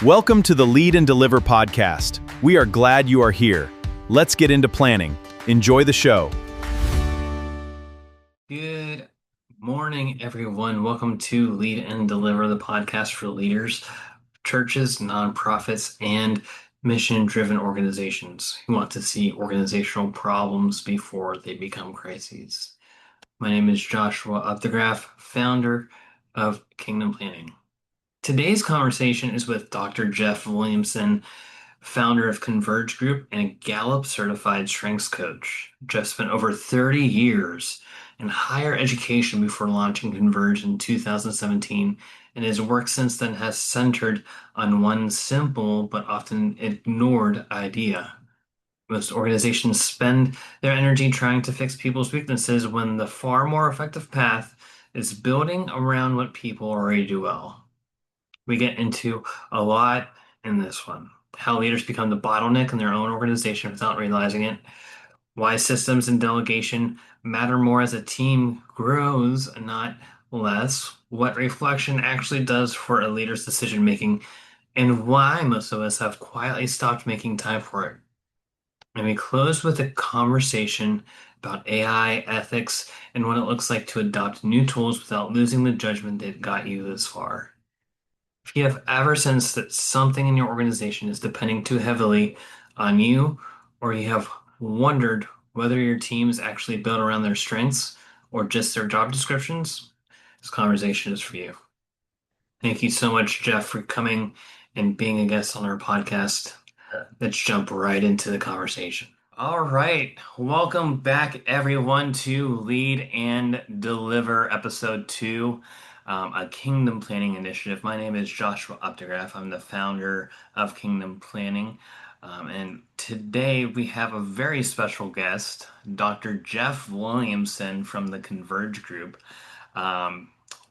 Welcome to the Lead and Deliver podcast. We are glad you are here. Let's get into planning. Enjoy the show. Good morning, everyone. Welcome to Lead and Deliver, the podcast for leaders, churches, nonprofits, and mission-driven organizations who want to see organizational problems before they become crises. My name is Joshua Updegraff, founder of Kingdom Planning. Today's conversation is with Dr. Jeff Williamson, founder of Converge Group and a Gallup certified strengths coach. Jeff spent over 30 years in higher education before launching Converge in 2017, and his work since then has centered on one simple but often ignored idea. Most organizations spend their energy trying to fix people's weaknesses when the far more effective path is building around what people already do well. We get into a lot in this one. How leaders become the bottleneck in their own organization without realizing it. Why systems and delegation matter more as a team grows, not less. What reflection actually does for a leader's decision making, and why most of us have quietly stopped making time for it. And we close with a conversation about AI, ethics, and what it looks like to adopt new tools without losing the judgment that got you this far. If you have ever sensed that something in your organization is depending too heavily on you, or you have wondered whether your team is actually built around their strengths or just their job descriptions, this conversation is for you. Thank you so much, Jeff, for coming and being a guest on our podcast. Let's jump right into the conversation. All right. Welcome back, everyone, to Lead and Deliver episode 2. A Kingdom Planning initiative. My name is Joshua Updegraff. I'm the founder of Kingdom Planning. And today we have a very special guest, Dr. Jeff Williamson from the Converge Group.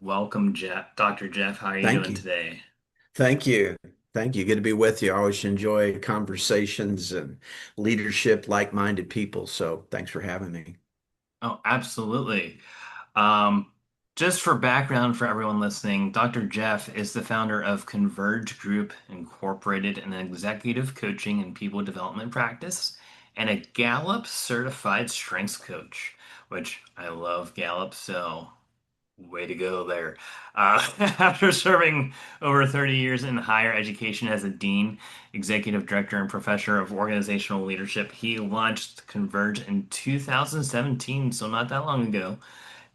Welcome, Dr. Jeff. How are you doing today? Thank you. Thank you. Good to be with you. I always enjoy conversations and leadership, like-minded people. So thanks for having me. Oh, absolutely. Just for background for everyone listening, Dr. Jeff is the founder of Converge Group Incorporated, an executive coaching and people development practice, and a Gallup certified strengths coach, which I love Gallup, so way to go there. After serving over 30 years in higher education as a dean, executive director, and professor of organizational leadership, he launched Converge in 2017, so not that long ago,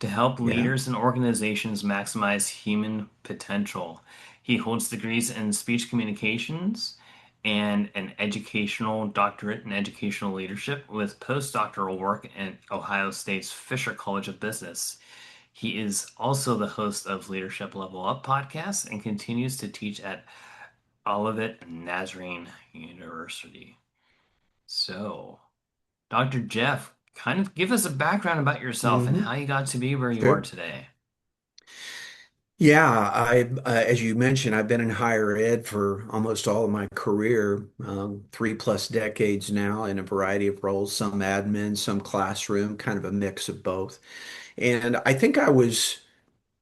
to help leaders and organizations maximize human potential. He holds degrees in speech communications and an educational doctorate in educational leadership with postdoctoral work at Ohio State's Fisher College of Business. He is also the host of Leadership Level Up podcast and continues to teach at Olivet Nazarene University. So, Dr. Jeff, kind of give us a background about yourself and how you got to be where you are today. Yeah, as you mentioned, I've been in higher ed for almost all of my career, 3+ decades now in a variety of roles, some admin, some classroom, kind of a mix of both. And I think I was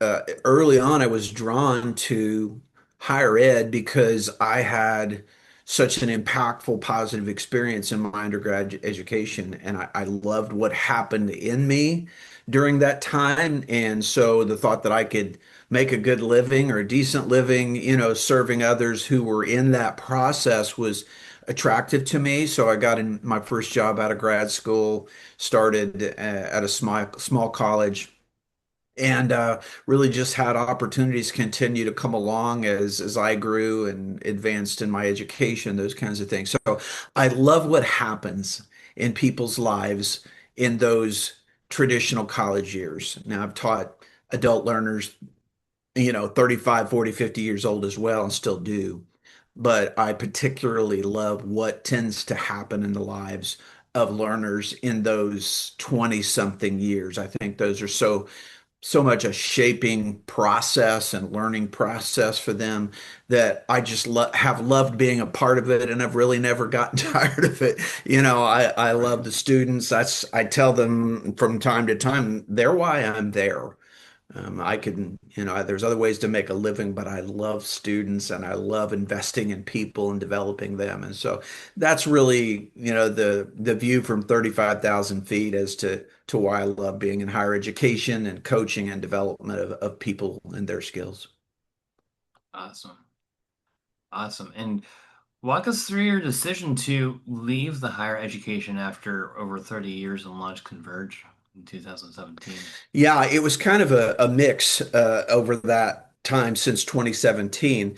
early on, I was drawn to higher ed because I had such an impactful, positive experience in my undergrad education, and I loved what happened in me during that time. And so the thought that I could make a good living or a decent living, serving others who were in that process was attractive to me. So I got in my first job out of grad school, started at a small college and really just had opportunities continue to come along as I grew and advanced in my education, those kinds of things. So I love what happens in people's lives in those traditional college years. Now I've taught adult learners, 35, 40, 50 years old as well and still do. But I particularly love what tends to happen in the lives of learners in those 20 something years. I think those are so much a shaping process and learning process for them that I just have loved being a part of it, and I've really never gotten tired of it. I love the students. I tell them from time to time, they're why I'm there. I can, there's other ways to make a living, but I love students and I love investing in people and developing them. And so that's really, the view from 35,000 feet as to why I love being in higher education and coaching and development of people and their skills. Awesome. Awesome. And walk us through your decision to leave the higher education after over 30 years and launch Converge in 2017. Yeah, it was kind of a mix over that time since 2017.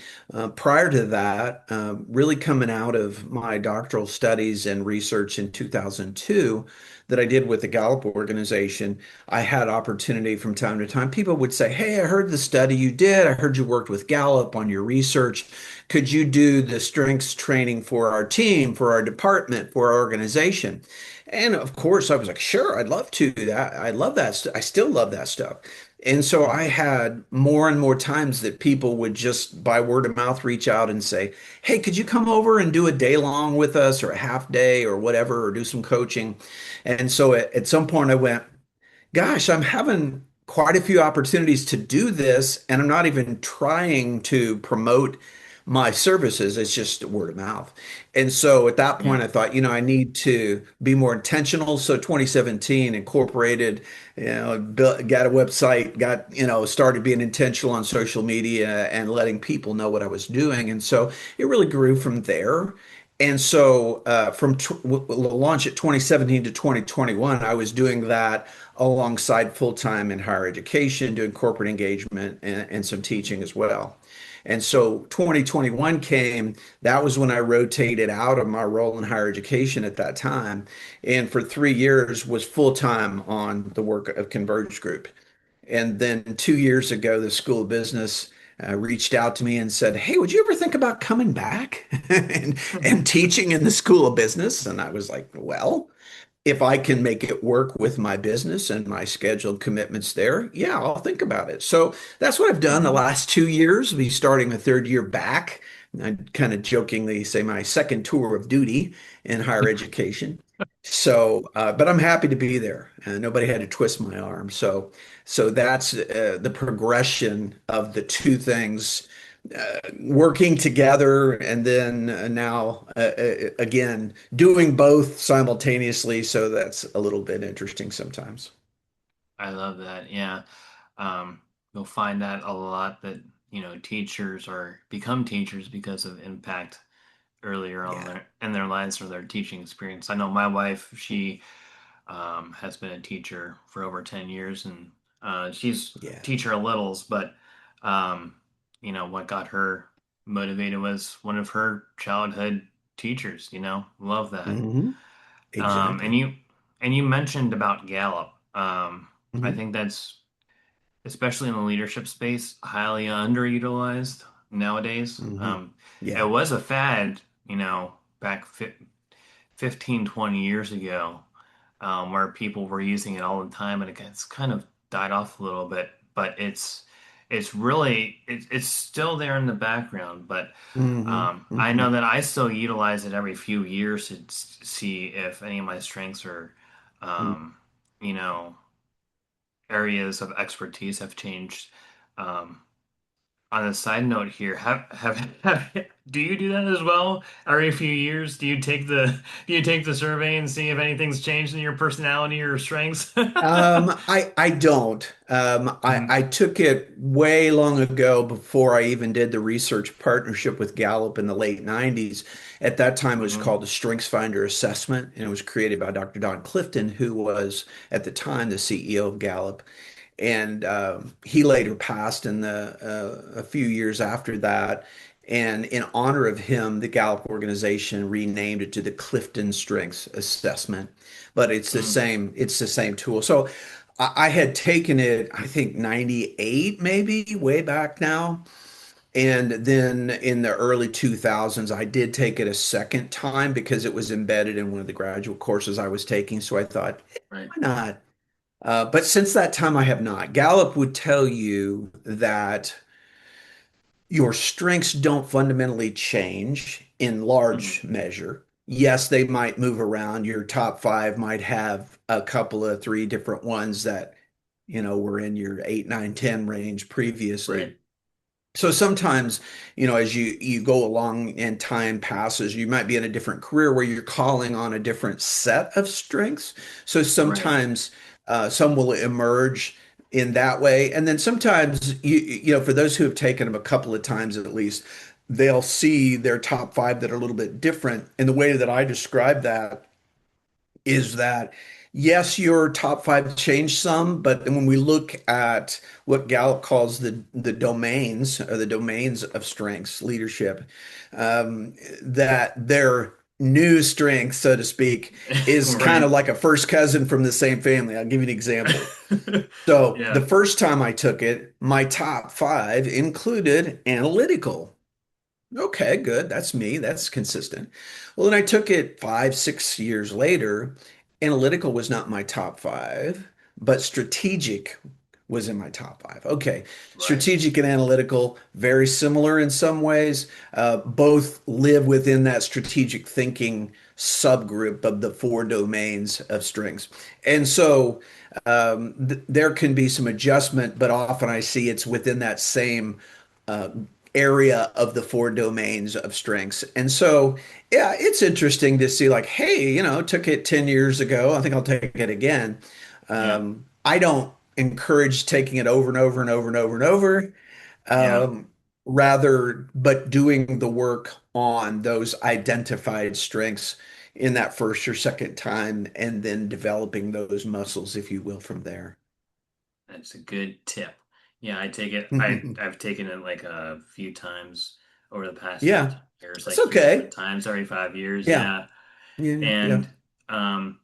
Prior to that, really coming out of my doctoral studies and research in 2002 that I did with the Gallup organization, I had opportunity from time to time. People would say, "Hey, I heard the study you did. I heard you worked with Gallup on your research. Could you do the strengths training for our team, for our department, for our organization?" And of course, I was like, sure, I'd love to do that. I love that. I still love that stuff. And so I had more and more times that people would just by word of mouth reach out and say, hey, could you come over and do a day long with us or a half day or whatever, or do some coaching? And so at some point I went, gosh, I'm having quite a few opportunities to do this, and I'm not even trying to promote my services. It's just word of mouth. And so at that Yeah. point, I thought, I need to be more intentional. So 2017 incorporated, got a website, started being intentional on social media and letting people know what I was doing. And so it really grew from there. And so from launch at 2017 to 2021, I was doing that alongside full-time in higher education, doing corporate engagement and some teaching as well. And so 2021 came, that was when I rotated out of my role in higher education at that time. And for 3 years was full-time on the work of Converge Group. And then 2 years ago, the School of Business reached out to me and said, hey, would you ever think about coming back and teaching in the School of Business? And I was like, well, if I can make it work with my business and my scheduled commitments there, yeah, I'll think about it. So that's what I've done the Mhm. last 2 years. Be starting the third year back. I kind of jokingly say my second tour of duty in higher education. So, but I'm happy to be there. Nobody had to twist my arm. So that's the progression of the two things working together and then now again doing both simultaneously, so that's a little bit interesting sometimes. I love that. Yeah. Um, you'll find that a lot that, teachers are become teachers because of impact earlier on Yeah. in their lives or their teaching experience. I know my wife, she has been a teacher for over 10 years and she's a Yeah. teacher of littles, but um, what got her motivated was one of her childhood teachers, love that. Hmm. Um, and Exactly. you and you mentioned about Gallup. I Hmm. think that's especially in the leadership space, highly underutilized nowadays. Hmm. It Yeah. was a fad, back 15, 20 years ago, where people were using it all the time, and it's kind of died off a little bit. But it's really it's still there in the background. But Hmm. I Hmm. know that I still utilize it every few years to see if any of my strengths or um, you know areas of expertise have changed. Um, on a side note here, do you do that as well? Every few years, do you take the survey and see if anything's changed in your personality or strengths? I don't. I Mhm. took it way long ago before I even did the research partnership with Gallup in the late 90s. At that time, it was Mhm. called the Strengths Finder Assessment, and it was created by Dr. Don Clifton, who was at the time the CEO of Gallup. And he later passed in the a few years after that. And in honor of him, the Gallup organization renamed it to the CliftonStrengths Assessment. But Mhm. it's the same tool. So I had taken it, I think 98 maybe, way back now. And then in the early 2000s, I did take it a second time because it was embedded in one of the graduate courses I was taking. So I thought, Right. why not? But since that time, I have not. Gallup would tell you that your strengths don't fundamentally change in Mhm. large measure. Yes, they might move around. Your top five might have a couple of three different ones that were in your 8, 9, 10 range previously. Right. So sometimes, as you go along and time passes, you might be in a different career where you're calling on a different set of strengths. So Right. sometimes some will emerge in that way, and then sometimes for those who have taken them a couple of times at least, they'll see their top five that are a little bit different. And the way that I describe that is that yes, your top five changed some, but when we look at what Gallup calls the domains or the domains of strengths, leadership, that their new strength, so to speak, is kind of Right. like a first cousin from the same family. I'll give you an example. So the Yeah. first time I took it, my top five included analytical. Okay, good. That's me. That's consistent. Well, then I took it 5, 6 years later. Analytical was not my top five, but strategic was in my top five. Okay, Right. strategic and analytical, very similar in some ways. Both live within that strategic thinking subgroup of the four domains of strengths. And so there can be some adjustment, but often I see it's within that same uh, area of the four domains of strengths. And so, yeah, it's interesting to see like, hey, took it 10 years ago. I think I'll take it again. Yeah. I don't encourage taking it over and over and over and over and over. Yeah. Um, Rather, but doing the work on those identified strengths in that first or second time, and then developing those muscles, if you will, from there. That's a good tip. Yeah, I take it. I've taken it like a few times over the past Yeah, 15 years, that's like three different okay. times every 5 years. Yeah, Yeah. yeah, yeah. And um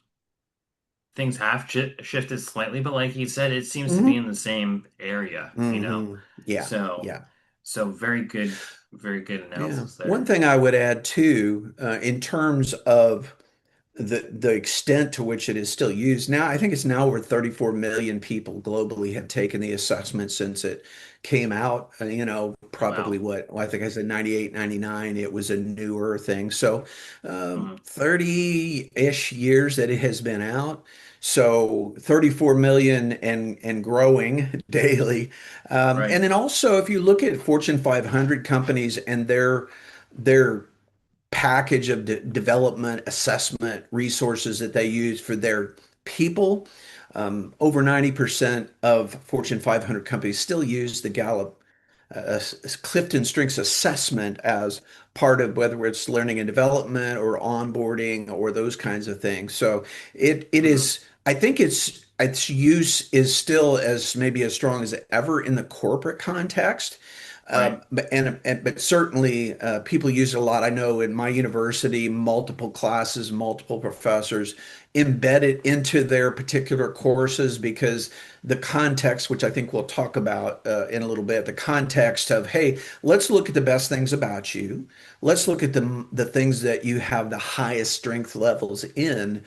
things have shifted slightly, but like you said, it seems to be Hmm. in the same area, Yeah, So yeah, very good yeah. analysis One there. thing I would add too, in terms of the extent to which it is still used now, I think it's now over 34 million people globally have taken the assessment since it came out. Probably Wow. what, well, I think I said 98, 99. It was a newer thing. So Mhm. 30-ish years that it has been out. So 34 million and growing daily. And Right. then also, if you look at Fortune 500 companies and their package of development, assessment, resources that they use for their people. Over 90% of Fortune 500 companies still use the Gallup CliftonStrengths assessment as part of whether it's learning and development or onboarding or those kinds of things. So it Mhm. is, I think its use is still as maybe as strong as ever in the corporate context. Right. But certainly people use it a lot. I know in my university, multiple classes, multiple professors embed it into their particular courses because the context, which I think we'll talk about in a little bit, the context of, hey, let's look at the best things about you. Let's look at the things that you have the highest strength levels in,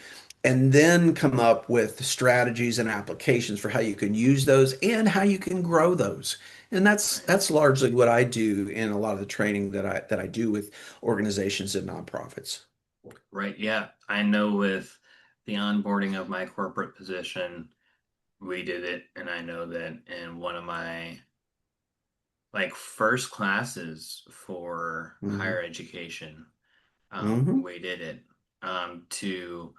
and then come up with strategies and applications for how you can use those and how you can grow those. And that's largely what I do in a lot of the training that I do with organizations and nonprofits. Right. Yeah. I know with the onboarding of my corporate position, we did it, and I know that in one of my like first classes for Hmm. higher education, Hmm. we did it to,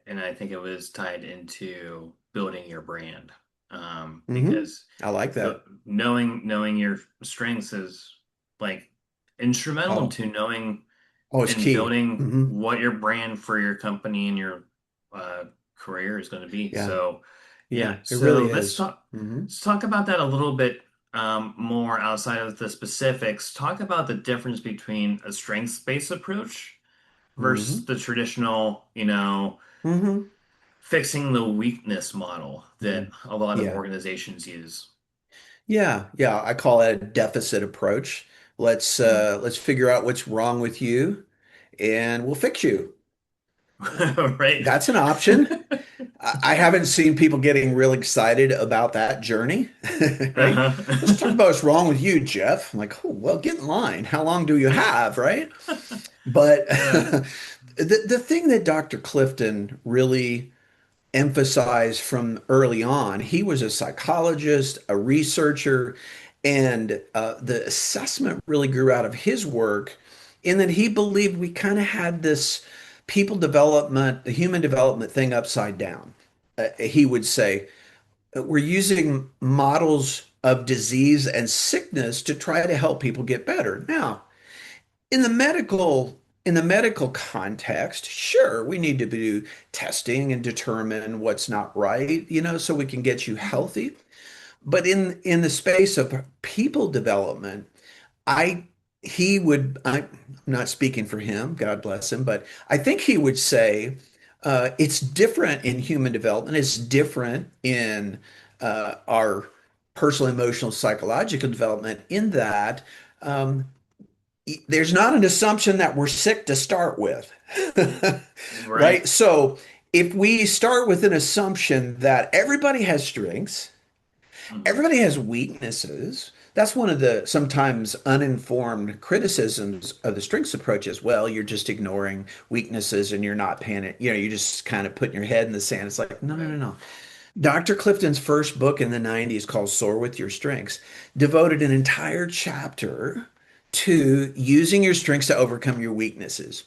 and I think it was tied into building your brand, Hmm. because I like that. knowing your strengths is like instrumental Oh, to knowing oh, it's and key. building Hmm. what your brand for your company and your uh, career is going to be. Yeah, So, yeah. yeah, it So really is. Hmm. let's talk about that a little bit more outside of the specifics. Talk about the difference between a strengths-based approach versus Hmm. the traditional, Hmm. fixing the weakness model that Hmm. a lot of Yeah, organizations use. yeah, yeah. I call it a deficit approach. Mhm. Let's figure out what's wrong with you, and we'll fix you. Right. That's an option. I haven't seen people getting real excited about that journey, right? Let's talk Uh-huh. about what's wrong with you, Jeff. I'm like, oh, well, get in line. How long do you have, right? But Yeah. the thing that Dr. Clifton really emphasized from early on. He was a psychologist, a researcher, and the assessment really grew out of his work in that he believed we kind of had this people development, the human development thing upside down. He would say, we're using models of disease and sickness to try to help people get better. Now, in the medical context, sure, we need to do testing and determine what's not right, so we can get you healthy. But in the space of people development, I I'm not speaking for him, God bless him, but I think he would say it's different in human development. It's different in our personal, emotional, psychological development in that um, there's not an assumption that we're sick to start with, right? Right. So if we start with an assumption that everybody has strengths, Mhm. everybody has weaknesses. That's one of the sometimes uninformed criticisms of the strengths approach as well. You're just ignoring weaknesses and you're not paying it. You're just kind of putting your head in the sand. It's like, no, no, no, Right. no. Dr. Clifton's first book in the 90s called Soar with Your Strengths devoted an entire chapter to using your strengths to overcome your weaknesses.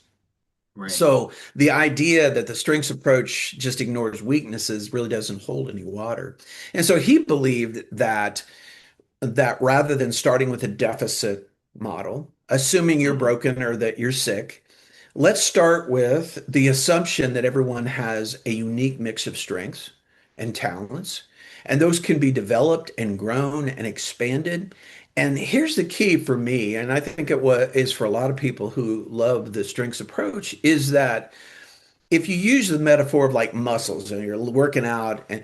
Right. So the idea that the strengths approach just ignores weaknesses really doesn't hold any water. And so he believed that rather than starting with a deficit model, assuming you're Mhm. broken or that you're sick, let's start with the assumption that everyone has a unique mix of strengths and talents, and those can be developed and grown and expanded. And here's the key for me, and I think is for a lot of people who love the strengths approach, is that if you use the metaphor of like muscles and you're working out and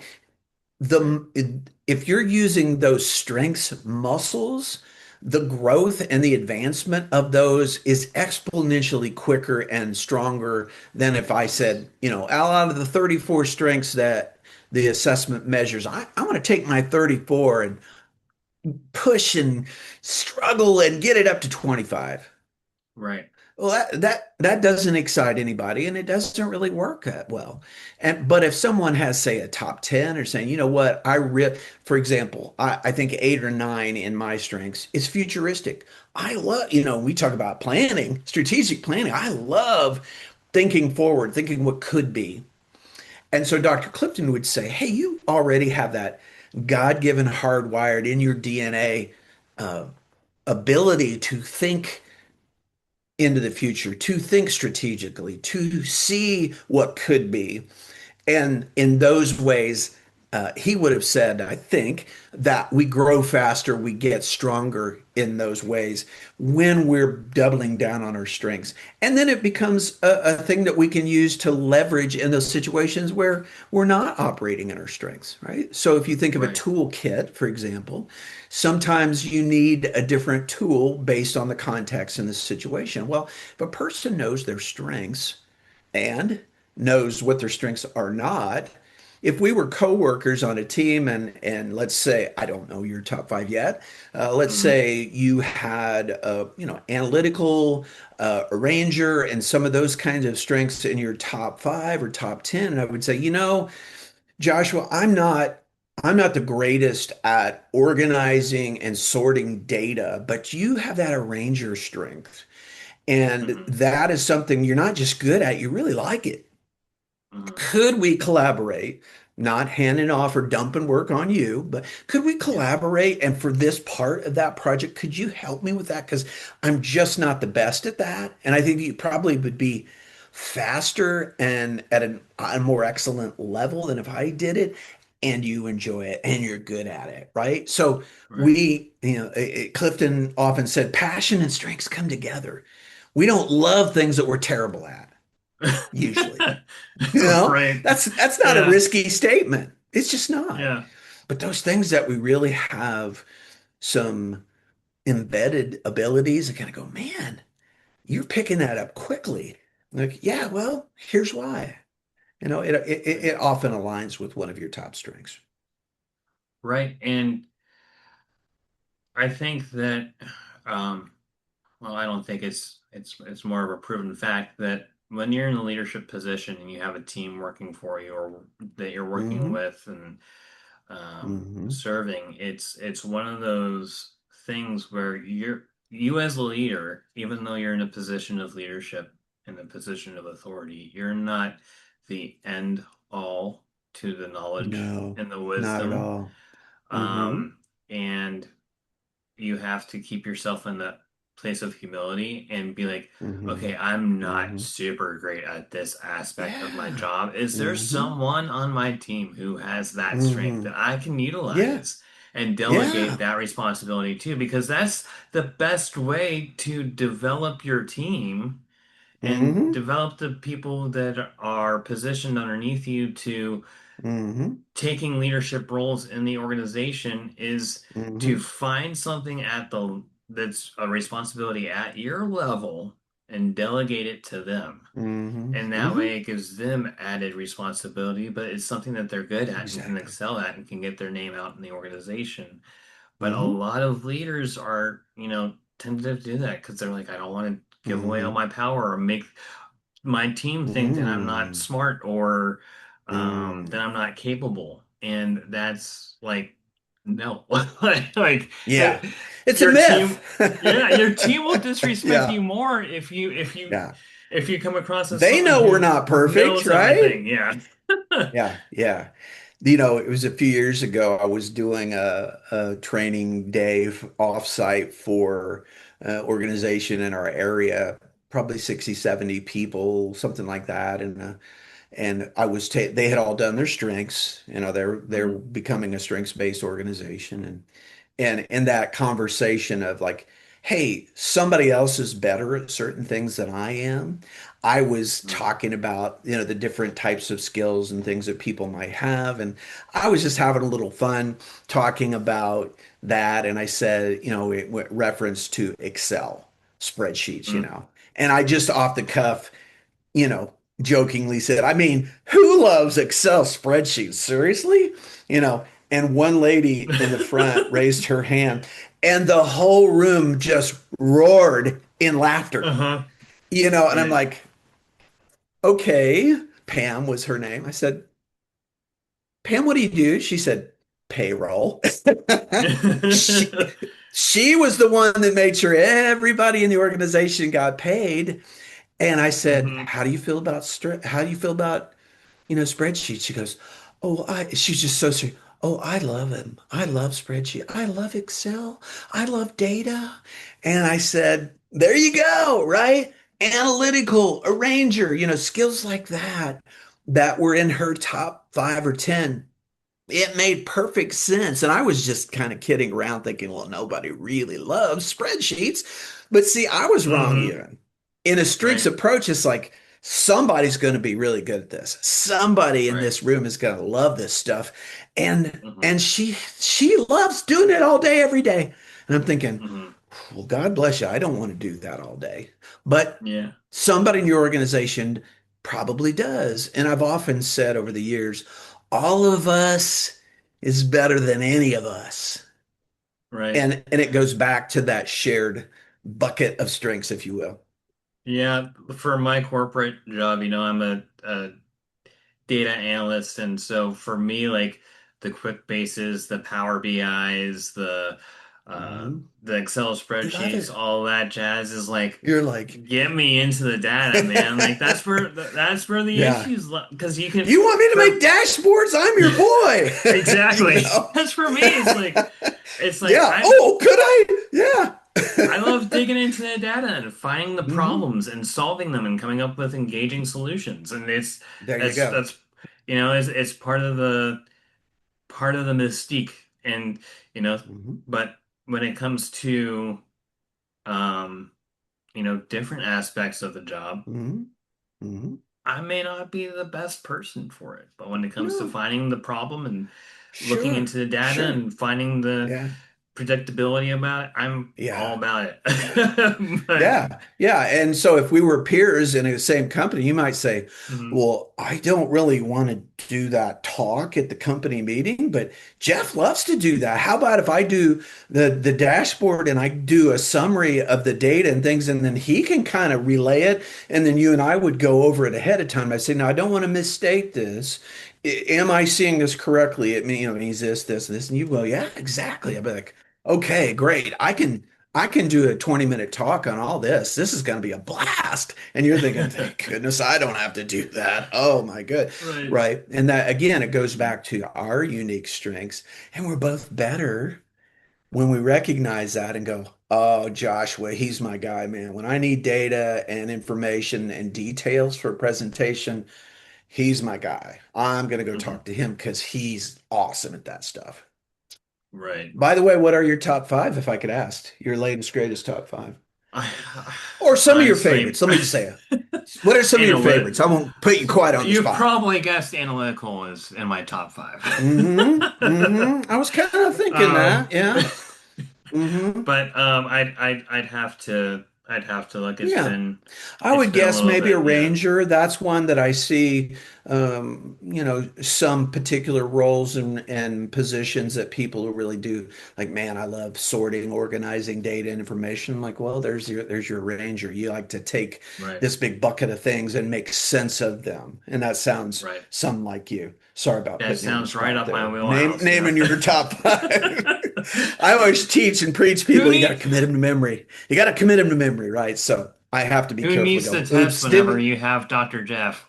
Right. if you're using those strengths muscles, the growth and the advancement of those is exponentially quicker and stronger than if I Yes. said, out of the 34 strengths that the assessment measures, I want to take my 34 and push and struggle and get it up to 25. Right. Well, that doesn't excite anybody, and it doesn't really work that well. But if someone has, say, a top 10 or saying, you know what, for example, I think 8 or 9 in my strengths is futuristic. I love, we talk about planning, strategic planning. I love thinking forward, thinking what could be. And so Dr. Clifton would say, hey, you already have that God-given hardwired in your DNA uh, ability to think into the future, to think strategically, to see what could be. And in those ways, he would have said, I think, that we grow faster, we get stronger in those ways when we're doubling down on our strengths. And then it becomes a thing that we can use to leverage in those situations where we're not operating in our strengths, right? So if you think of a Right. toolkit, for example, sometimes you need a different tool based on the context in the situation. Well, if a person knows their strengths, and knows what their strengths are not. If we were coworkers on a team and let's say I don't know your top 5 yet, let's Mhm. say you had analytical, arranger, and some of those kinds of strengths in your top 5 or top 10, and I would say, Joshua, I'm not the greatest at organizing and sorting data, but you have that arranger strength. And Mhm. that is something you're not just good at, you really like it. Mhm. Could we collaborate? Not handing off or dumping work on you, but could we Yeah. collaborate? And for this part of that project, could you help me with that? Because I'm just not the best at that. And I think you probably would be faster and at a more excellent level than if I did it. And you enjoy it and you're good at it, right? So Right. Clifton often said, passion and strengths come together. We don't love things that we're terrible at, usually. You know, Right. that's not a Yeah. risky statement. It's just not. Yeah. But those things that we really have some embedded abilities, and kind of go, man, you're picking that up quickly. Like, yeah, well, here's why. It often aligns with one of your top strengths. Right. And I think that, well, I don't think it's more of a proven fact that when you're in a leadership position and you have a team working for you or that you're working Mm-hmm. with and Mm-hmm. serving, it's one of those things where you as a leader, even though you're in a position of leadership, in a position of authority, you're not the end all to the knowledge No, and the not at wisdom. all. Mm-hmm. Um, and you have to keep yourself in that place of humility and be like, Mm-hmm. okay, I'm not Mm-hmm. super great at this aspect of my Yeah. job. Is there Mm-hmm. someone on my team who has that strength Mm-hmm. that I can Yeah. utilize and delegate Yeah. that responsibility to? Because that's the best way to develop your team and Mm-hmm. develop the people that are positioned underneath you to Mm-hmm. taking leadership roles in the organization is to Mm-hmm. find something at the that's a responsibility at your level and delegate it to them. Mm-hmm. And that Mm-hmm. way it gives them added responsibility, but it's something that they're good at and can Exactly. excel at and can get their name out in the organization. But a Mm-hmm. lot of leaders are, tend to do that because they're like, I don't want to give away all Mm-hmm. my power or make my team think that I'm not Mm-hmm. smart or that Mm. I'm not capable. And that's like, no, like Yeah. it, It's a your myth. team, yeah, your team will disrespect Yeah. you more if you come across as They someone know we're who not perfect, knows right? everything. Yeah. Yeah, yeah. It was a few years ago. I was doing a training day offsite for organization in our area, probably 60, 70 people, something like that. And I was ta they had all done their strengths. They're Mhm. becoming a strengths-based organization, and in that conversation of like, hey, somebody else is better at certain things than I am. I was Mhm. talking about, the different types of skills and things that people might have. And I was just having a little fun talking about that. And I said, it went reference to Excel spreadsheets, Mhm. and I just off the cuff, you know, jokingly said, I mean, who loves Excel spreadsheets? Seriously? And one lady in the front raised her hand, and the whole room just roared in laughter, Uh-huh. and I'm Yeah. like, okay, Pam was her name. I said, Pam, what do you do? She said, payroll. she, she was the one that made sure everybody in the organization got paid. And I said, hmm how do you feel about spreadsheets? She goes, she's just so sweet. Oh, I love them. I love spreadsheet. I love Excel. I love data. And I said, there you go, right? Analytical, arranger, skills like that were in her top 5 or 10. It made perfect sense. And I was just kind of kidding around thinking, well, nobody really loves spreadsheets. But see, I was wrong hmm even. In a strengths Right. approach, it's like somebody's going to be really good at this. Somebody in Right. this room is going to love this stuff. And hmm and she loves doing it all day, every day. And I'm thinking, hmm well, God bless you. I don't want to do that all day. But Yeah. somebody in your organization probably does. And I've often said over the years, all of us is better than any of us. Right. And it goes back to that shared bucket of strengths, if you will. Yeah. For my corporate job, I'm a data analyst, and so for me, like the QuickBases, the Power BIs, uh, Mhm. the Excel You love spreadsheets, it. all that jazz is like You're like, get me into the data, man. Like that's where the yeah. issues because you can You want me to for make dashboards? I'm your boy. exactly. That's for me. It's like Yeah. Oh, could I? I Yeah. love digging into the data and finding the hmm problems and solving them and coming up with engaging solutions. And There you that's go. that's it's part of the mystique. And you know, hmm but when it comes to um, different aspects of the job, hmm hmm I may not be the best person for it. But when it comes to No, finding the problem and looking sure. into the data Sure. and finding the Yeah. predictability about it, I'm all Yeah. about Yeah. it. But Yeah, yeah. And so if we were peers in the same company, you might say, mhm, well, I don't really want to do that talk at the company meeting, but Jeff loves to do that. How about if I do the dashboard and I do a summary of the data and things, and then he can kind of relay it, and then you and I would go over it ahead of time. I say, no, I don't want to misstate this. Am I seeing this correctly? It means this, and this, and you go, yeah, exactly. I'd be like, okay, great. I can do a 20-minute talk on all this. This is going to be a blast. And you're thinking, thank goodness I don't have to do that. Oh my good. right. Right. And that again, it goes Mhm. back to our unique strengths. And we're both better when we recognize that and go, oh, Joshua, he's my guy, man. When I need data and information and details for a presentation, he's my guy. I'm going to go Mhm. talk to him because he's awesome at that stuff. Right. By the way, what are your top five, if I could ask? Your latest, greatest top five? I, Or some of your honestly, favorites. Let me just say it. What are some of your analytic. favorites? I won't put you quite on the You've spot. probably guessed analytical is in my top five. I was kind of thinking Um, that. Yeah. hmm but I'd have to look. Yeah. I It's would been a guess little maybe a bit, yeah. ranger. That's one that I see, some particular roles and positions that people who really do. Like, man, I love sorting, organizing data and information. I'm like, well, there's your ranger. You like to take Right, this big bucket of things and make sense of them. And that sounds right. some like you. Sorry about That putting you on the sounds right spot up my there. Name wheelhouse, yeah. naming your top five. I always teach and preach Who people, you got to need commit them to memory. You got to commit them to memory, right? So I have to be who careful to needs to go, test oops, whenever didn't, you have Dr. Jeff?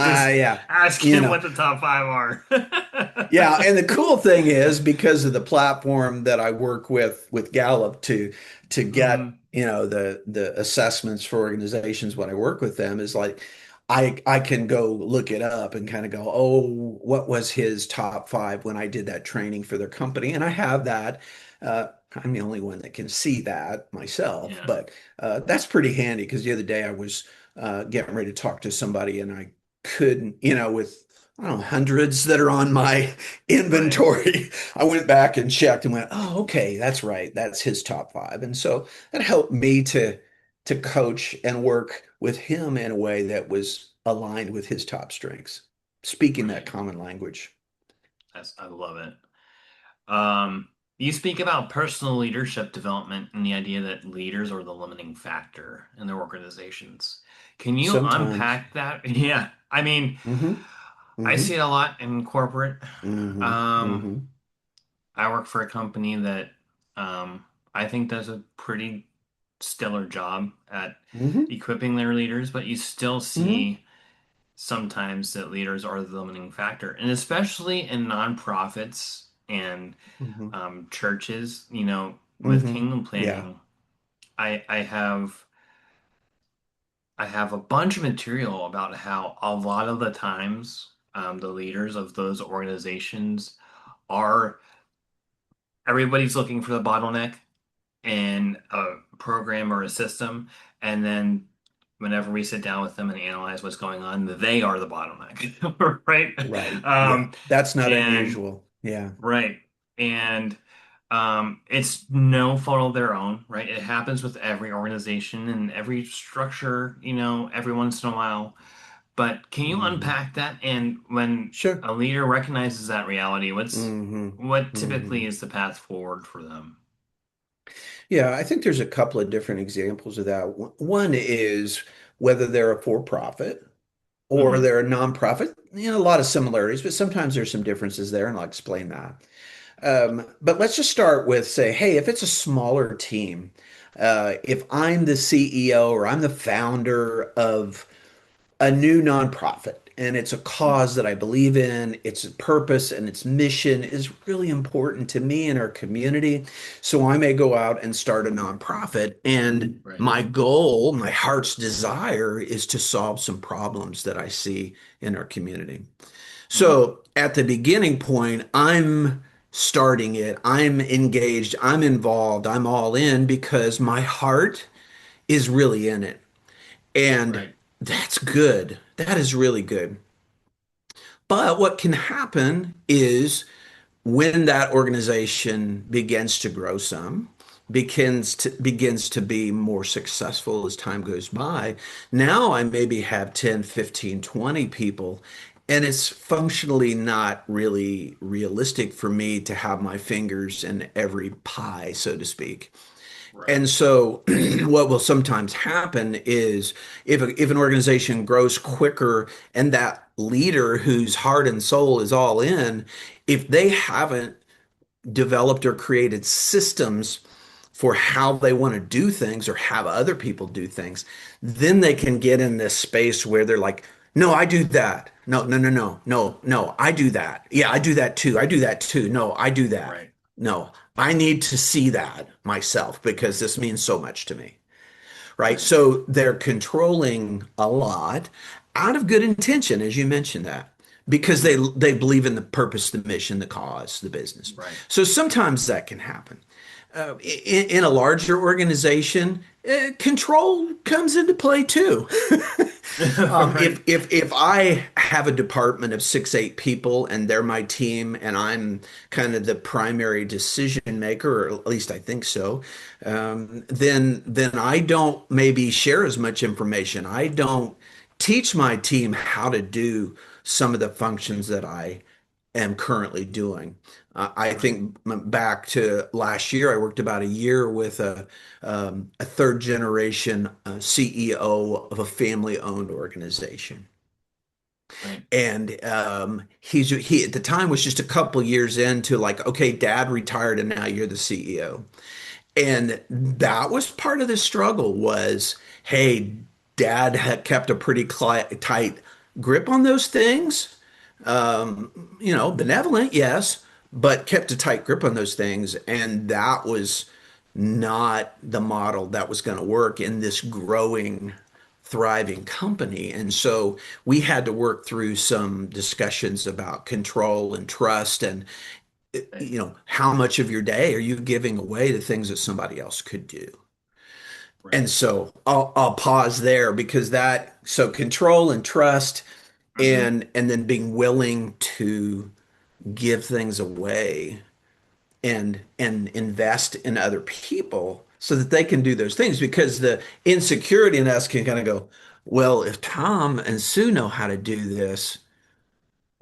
Just yeah, ask you him know, what the top five yeah. are. And the cool thing is because of the platform that I work with Gallup to get, Mhm. the assessments for organizations when I work with them is like, I can go look it up and kind of go, oh, what was his top five when I did that training for their company? And I have that. I'm the only one that can see that myself, Yeah, but that's pretty handy because the other day I was getting ready to talk to somebody and I couldn't, with I don't know, hundreds that are on my right. inventory. I went back and checked and went, oh, okay, that's right. That's his top five. And so that helped me to coach and work with him in a way that was aligned with his top strengths, speaking that Right. common language. I love it. Um, you speak about personal leadership development and the idea that leaders are the limiting factor in their organizations. Can you Sometimes. unpack that? Yeah. I mean, hmm I see hmm it a lot in corporate. hmm Um, hmm I work for a company that um, I think does a pretty stellar job at hmm equipping their leaders, but you still hmm see sometimes that leaders are the limiting factor, and especially in nonprofits and hmm churches. With hmm kingdom Yeah. planning, I have a bunch of material about how a lot of the times the leaders of those organizations are everybody's looking for the bottleneck in a program or a system, and then whenever we sit down with them and analyze what's going on, they are the bottleneck, right? Right. Yeah. Um, That's not and unusual. Yeah. right, and it's no fault of their own, right? It happens with every organization and every structure, every once in a while. But can you hmm unpack that? And when Sure. a leader recognizes that reality, hmm what typically hmm is the path forward for them? Yeah, I think there's a couple of different examples of that. One is whether they're a for-profit or Hmm. they're a nonprofit. A lot of similarities, but sometimes there's some differences there, and I'll explain that. But let's just start with say, hey, if it's a smaller team, if I'm the CEO or I'm the founder of a new nonprofit and it's a cause that I believe in, its purpose and its mission is really important to me and our community. So I may go out and start a nonprofit. And Right. my goal, my heart's desire is to solve some problems that I see in our community. Hmm. So at the beginning point, I'm starting it, I'm engaged, I'm involved, I'm all in because my heart is really in it. And Right. that's good. That is really good. But what can happen is when that organization begins to grow some, begins to be more successful as time goes by, now I maybe have 10, 15, 20 people, and it's functionally not really realistic for me to have my fingers in every pie, so to speak. Right. And so what will sometimes happen is if an organization grows quicker and that leader whose heart and soul is all in, if they haven't developed or created systems for how they want to do things or have other people do things, then they can get in this space where they're like, no, I do that. No, no, no, no, no, no, I do that. Yeah, I do that too. I do that too. No, I do that. Right. No, I need to see that myself because this means so much to me. Right. Right. So they're controlling a lot out of good intention, as you mentioned that, because Hmm. they believe in the purpose, the mission, the cause, the business. Right. So sometimes that can happen. In a larger organization, control comes into play too. Right. If I have a department of 6, 8 people and they're my team and I'm kind of the primary decision maker, or at least I think so, then I don't maybe share as much information. I don't teach my team how to do some of the functions that I am currently doing. I Right. think back to last year, I worked about a year with a third generation CEO of a family owned organization. Right. And he at the time was just a couple years into like, okay, dad retired and now you're the CEO. And that was part of the struggle was, hey, dad had kept a pretty tight grip on those things. Benevolent, yes, but kept a tight grip on those things. And that was not the model that was going to work in this growing, thriving company. And so we had to work through some discussions about control and trust and, Right. how much of your day are you giving away to things that somebody else could do? Right. And so I'll pause there because so control and trust Hmm. and then being willing to give things away and invest in other people so that they can do those things because the insecurity in us can kind of go, well, if Tom and Sue know how to do this,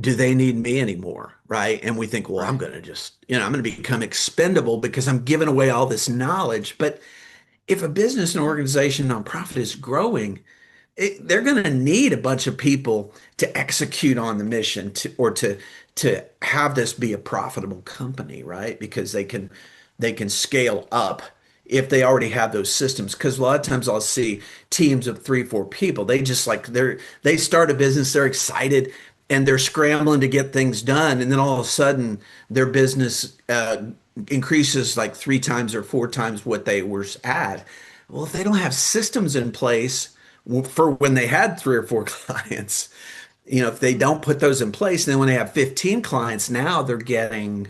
do they need me anymore? Right. And we think, well, I'm Right. going to just, I'm going to become expendable because I'm giving away all this knowledge. But if a business, an organization, nonprofit is growing, they're going to need a bunch of people to execute on the mission or to have this be a profitable company, right? Because they can scale up if they already have those systems. Because a lot of times I'll see teams of 3, 4 people. They just like they start a business, they're excited, and they're scrambling to get things done, and then all of a sudden their business increases like 3 times or 4 times what they were at. Well, if they don't have systems in place for when they had 3 or 4 clients, if they don't put those in place, then when they have 15 clients, now they're getting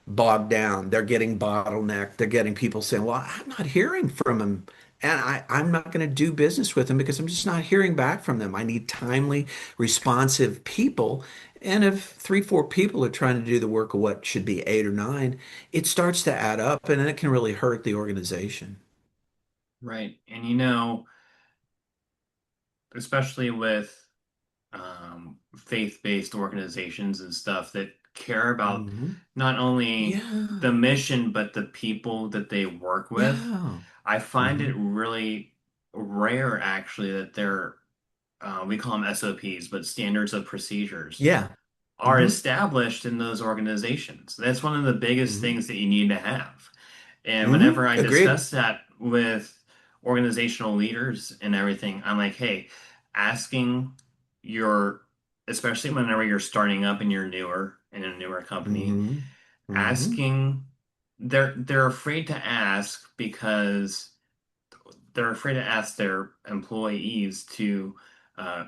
bogged down. They're getting bottlenecked. They're getting people saying, well, I'm not hearing from them. And I'm not going to do business with them because I'm just not hearing back from them. I need timely, responsive people. And if 3, 4 people are trying to do the work of what should be 8 or 9, it starts to add up and then it can really hurt the organization. Right. And especially with faith-based organizations and stuff that care about Hmm. not only Yeah. the mission but the people that they work with. Yeah. I find Hmm. it really rare actually that they're we call them SOPs, but standards of procedures Yeah. are Hmm. established in those organizations. That's one of the biggest Hmm. things that you need to have. And Hmm. whenever I Agreed. discuss that with organizational leaders and everything, I'm like, hey, asking your, especially whenever you're starting up and you're newer in a newer company, Hmm. Hmm. asking, they're afraid to ask because they're afraid to ask their employees to uh,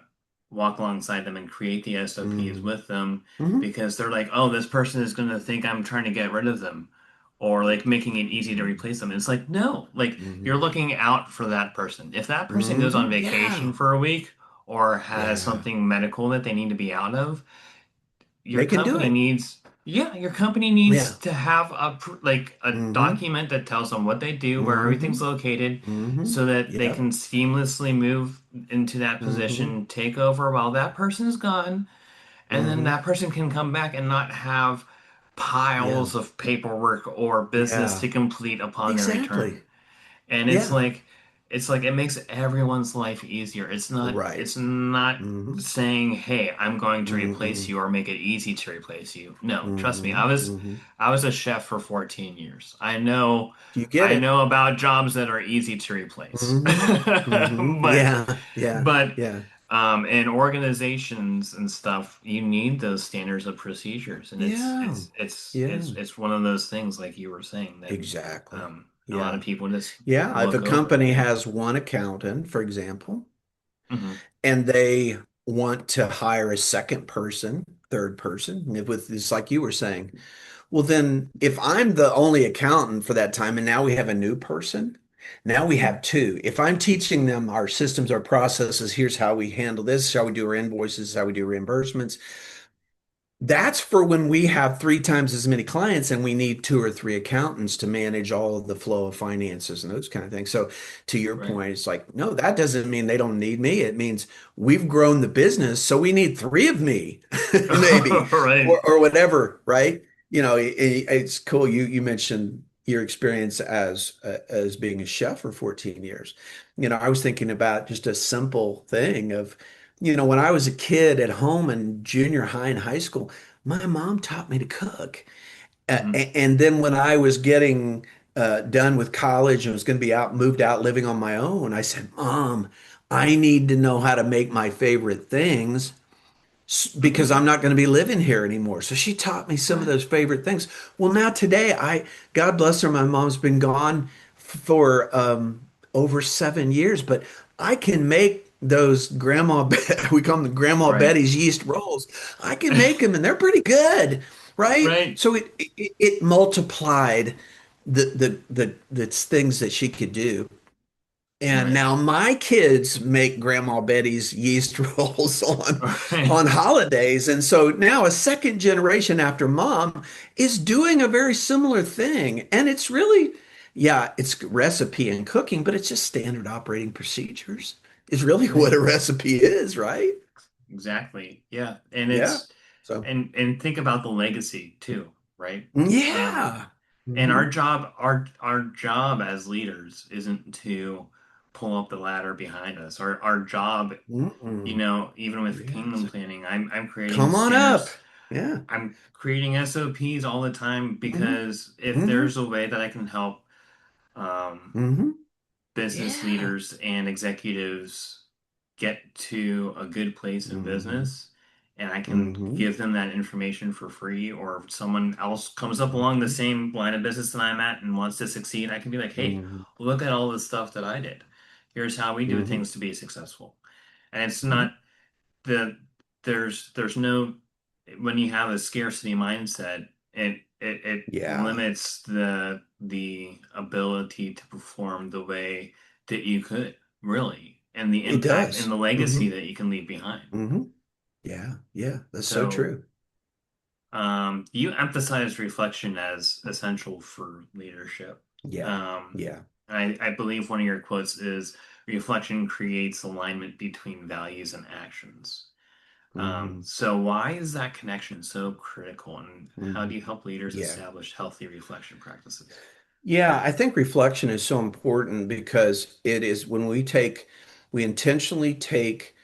walk alongside them and create the SOPs Hmm. with them Hmm. because they're like, oh, this person is going to think I'm trying to get rid of them or like making it easy to replace them. It's like, no, like Hmm. you're looking out for that person. If that person goes on Hmm. vacation Yeah. for a week or has Yeah. something medical that they need to be out of, your They can do company it. needs. Yeah, your company needs Yeah. to have like a Mm-hmm. document that tells them what they do, where everything's Mm-hmm. located, Mm-hmm. so that they Yep. can seamlessly move into that Mm-hmm. position, take over while that person's gone, and then Mm-hmm. that person can come back and not have Yeah. piles of paperwork or business Yeah. to complete upon their return. Exactly. And Yeah. it's like it makes everyone's life easier. Right. It's not Mm-hmm. saying, "Hey, I'm going to replace Mm-hmm. you or make it easy to replace you." No, trust me. Mm-hmm. Mm-hmm. I was a chef for 14 years. You get I it. know about jobs that are easy to replace. Mm-hmm. Mm-hmm. But Yeah. Yeah. but Yeah. in organizations and stuff, you need those standards of procedures, and Yeah. Yeah. it's one of those things like you were saying that Exactly. a lot Yeah. of people just Yeah. If a look over. company Yeah. has one accountant, for example, Hmm. and they want to hire a second person, third person, with this, like you were saying, well, then if I'm the only accountant for that time and now we have a new person, now we have two. If I'm teaching them our systems, our processes, here's how we handle this, how we do our invoices, how we do reimbursements. That's for when we have three times as many clients and we need two or three accountants to manage all of the flow of finances and those kind of things. So, to your Right. point, it's like, no, that doesn't mean they don't need me. It means we've grown the business, so we need three of me, maybe, Right. or whatever, right? It's cool. You mentioned your experience as being a chef for 14 years. I was thinking about just a simple thing of, when I was a kid at home in junior high and high school, my mom taught me to cook. Hmm. And then when I was getting done with college and was going to be moved out living on my own, I said, Mom, I need to know how to make my favorite things because Hmm. I'm not going to be living here anymore. So she taught me some of Right. those favorite things. Well, now today, God bless her, my mom's been gone for over 7 years, but I can make those we call them Grandma Right. Betty's yeast rolls. I can make them and they're pretty good, right? Right. So it multiplied the things that she could do. And Right. now my kids make Grandma Betty's yeast rolls Right. on holidays. And so now a second generation after mom is doing a very similar thing. And it's really, yeah, it's recipe and cooking, but it's just standard operating procedures is really what a Right. recipe is, right? Exactly. Yeah. And Yeah. So, and think about the legacy too, right? Um, yeah. and Hmm. our job as leaders isn't to pull up the ladder behind us. Our job, Mm-mm. even with Yeah. kingdom planning, I'm creating Come on up. standards. Yeah. I'm creating SOPs all the time Hmm. because if Hmm. there's a way that I can help um, Hmm. business Yeah. leaders and executives get to a good place in Hmm. business, and I can Hmm. give them that information for free, or if someone else comes up along the Hmm. same line of business that I'm at and wants to succeed, I can be like, hey, Hmm. look at all the stuff that I did. Here's how we do Hmm. things to be successful. And it's Hmm. not the there's no when you have a scarcity mindset, it Yeah, limits the ability to perform the way that you could really, and the it impact and does. the Hmm. legacy that you can leave behind. Hmm. Yeah, yeah, that's so So, true. you emphasize reflection as essential for leadership. Yeah, Um, yeah. I believe one of your quotes is reflection creates alignment between values and actions. Hmm. So why is that connection so critical, and how Hmm. do you help leaders Yeah. establish healthy reflection practices? Yeah, I think reflection is so important because it is when we intentionally take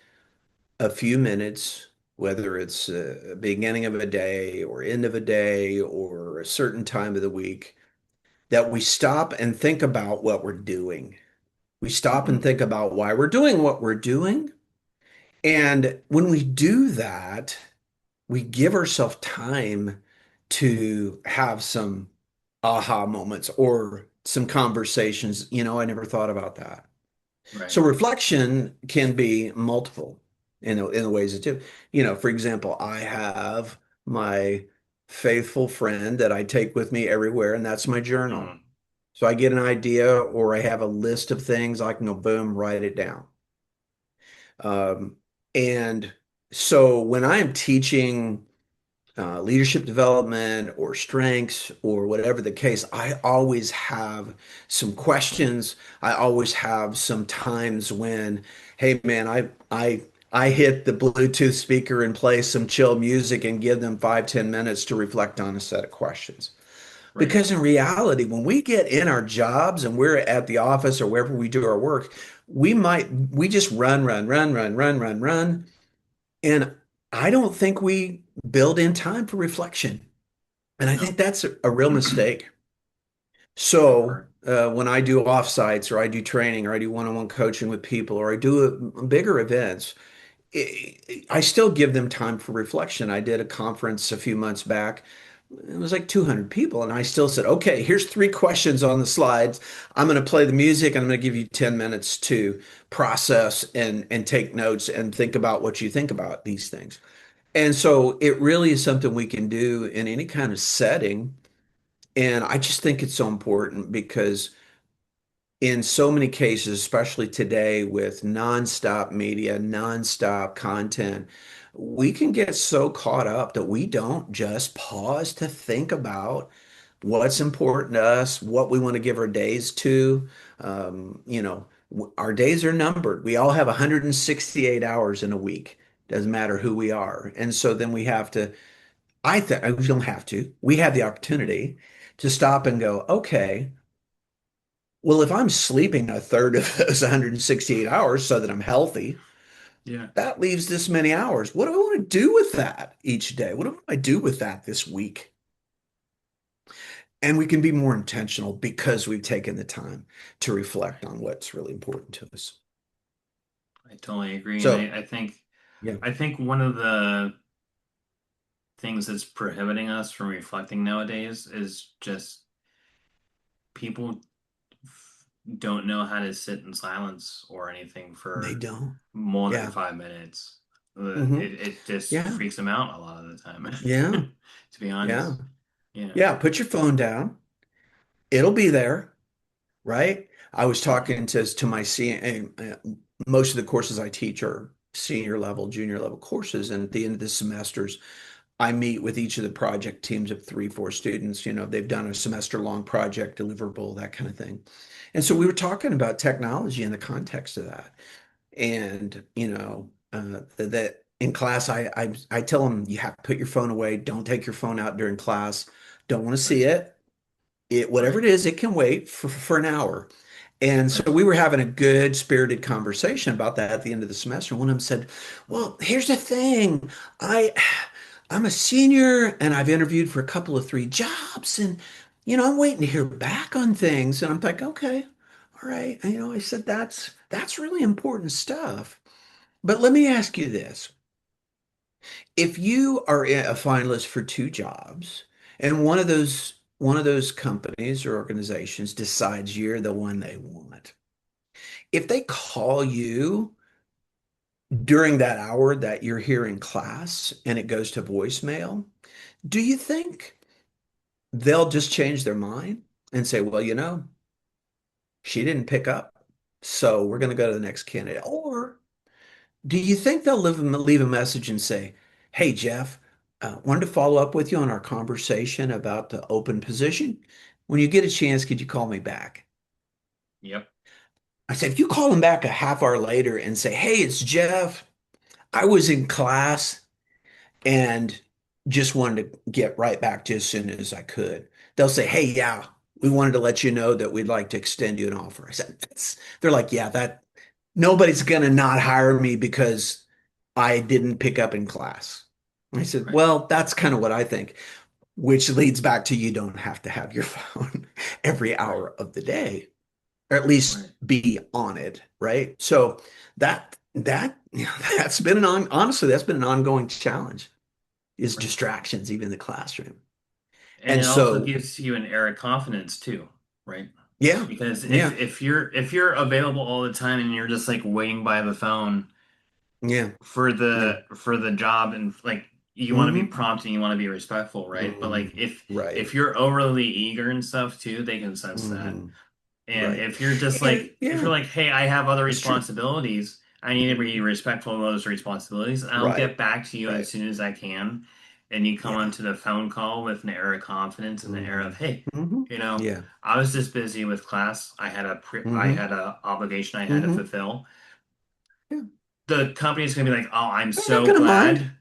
a few minutes, whether it's a beginning of a day or end of a day or a certain time of the week, that we stop and think about what we're doing. We stop and Hmm. think about why we're doing what we're doing. And when we do that, we give ourselves time to have some aha moments or some conversations. I never thought about that. So Right. reflection can be multiple in the ways it do. For example, I have my faithful friend that I take with me everywhere, and that's my journal. Hmm. So I get an idea or I have a list of things, I can go boom, write it down. Um, and so when I'm teaching leadership development or strengths or whatever the case, I always have some questions. I always have some times when, hey man, I hit the Bluetooth speaker and play some chill music and give them 5, 10 minutes to reflect on a set of questions. Right. Because in reality, when we get in our jobs and we're at the office or wherever we do our work, we just run, run, run, run, run, run, run. And I don't think we build in time for reflection. And I think No. that's a real mistake. I've So heard. when I do offsites or I do training or I do one-on-one coaching with people or I do bigger events, I still give them time for reflection. I did a conference a few months back. It was like 200 people, and I still said, okay, here's 3 questions on the slides. I'm going to play the music, and I'm going to give you 10 minutes to process and take notes and think about what you think about these things. And so it really is something we can do in any kind of setting. And I just think it's so important because in so many cases, especially today with nonstop media, nonstop content, we can get so caught up that we don't just pause to think about what's important to us, what we want to give our days to. Our days are numbered. We all have 168 hours in a week. Doesn't matter who we are. And so then we have to, I think we don't have to. We have the opportunity to stop and go, okay, well, if I'm sleeping a third of those 168 hours so that I'm healthy, Yeah. that leaves this many hours. What do I want to do with that each day? What do I do with that this week? And we can be more intentional because we've taken the time to reflect on what's really important to us. I totally agree. And So, I think yeah, I think one of the things that's prohibiting us from reflecting nowadays is just people don't know how to sit in silence or anything they for don't. more than Yeah. 5 minutes. Hmm. It just Yeah. freaks them out a lot of the time, Yeah. to be Yeah. honest. Yeah. Yeah. Put your phone down. It'll be there, right? I was Right. talking to my most of the courses I teach are senior level, junior level courses. And at the end of the semesters, I meet with each of the project teams of 3, 4 students. They've done a semester long project deliverable, that kind of thing. And so we were talking about technology in the context of that. And, that in class, I tell them you have to put your phone away. Don't take your phone out during class. Don't want to see Right. it. Whatever Right. it is, it can wait for an hour. And so Right. we were having a good spirited conversation about that at the end of the semester. One of them said, well, here's the thing. I I'm a senior and I've interviewed for a couple of 3 jobs and I'm waiting to hear back on things. And I'm like, okay, all right. And, I said that's really important stuff. But let me ask you this. If you are a finalist for 2 jobs and one of those companies or organizations decides you're the one they want, if they call you during that hour that you're here in class and it goes to voicemail, do you think they'll just change their mind and say, well, she didn't pick up, so we're going to go to the next candidate? Or do you think they'll leave a message and say, hey, Jeff, wanted to follow up with you on our conversation about the open position. When you get a chance, could you call me back? Yep. I said, if you call them back a half hour later and say, hey, it's Jeff, I was in class and just wanted to get right back to you as soon as I could. They'll say, hey, yeah, we wanted to let you know that we'd like to extend you an offer. I said, they're like, yeah, that nobody's going to not hire me because I didn't pick up in class. I said, Right. well, that's kind of what I think, which leads back to you don't have to have your phone every Right. hour of the day, or at least Right. be on it, right? So that's been honestly, that's been an ongoing challenge is Right. distractions, even in the classroom. And And it also so, gives you an air of confidence too, right? yeah, Because if yeah, if you're if you're available all the time and you're just like waiting by the phone yeah, for yeah. the job and like you want to be Hmm. prompt and you want to be respectful, right? But like if Right. you're overly eager and stuff too, they can sense that. Hmm. And Right. if you're just And like if yeah, you're like, hey, I have other it's true. responsibilities, I need to be respectful of those responsibilities, and I'll Right. get back to you as Right. soon as I can. and you come Yeah. onto the phone call with an air of confidence and the air Hmm. of, hey, Hmm. you know, Yeah. I was just busy with class. I Hmm. had a obligation I had to hmm fulfill. Yeah. The company's gonna be like, oh, They're not gonna mind.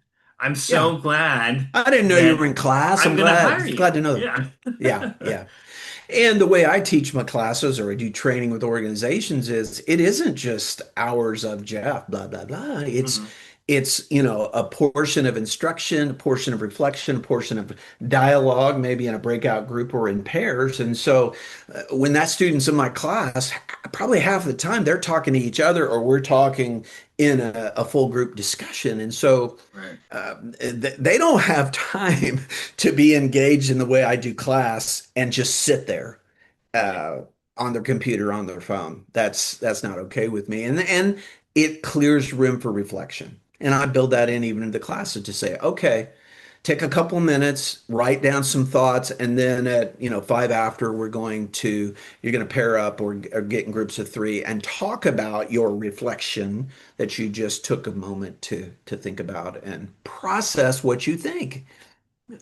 I'm Yeah. so glad I didn't know you that were in class. I'm I'm gonna hire glad you. to know. Yeah. Yeah, yeah. And the way I teach my classes or I do training with organizations is it isn't just hours of Jeff, blah, blah, blah. hmm It's a portion of instruction, a portion of reflection, a portion of dialogue, maybe in a breakout group or in pairs. And so when that student's in my class, probably half the time they're talking to each other or we're talking in a full group discussion. And so Right. they don't have time to be engaged in the way I do class and just sit there Right. uh, on their computer, on their phone. That's not okay with me. And it clears room for reflection. And I build that in even in the classes to say, okay, take a couple minutes, write down some thoughts, and then at 5 after you're going to pair up or get in groups of three and talk about your reflection that you just took a moment to think about and process what you think.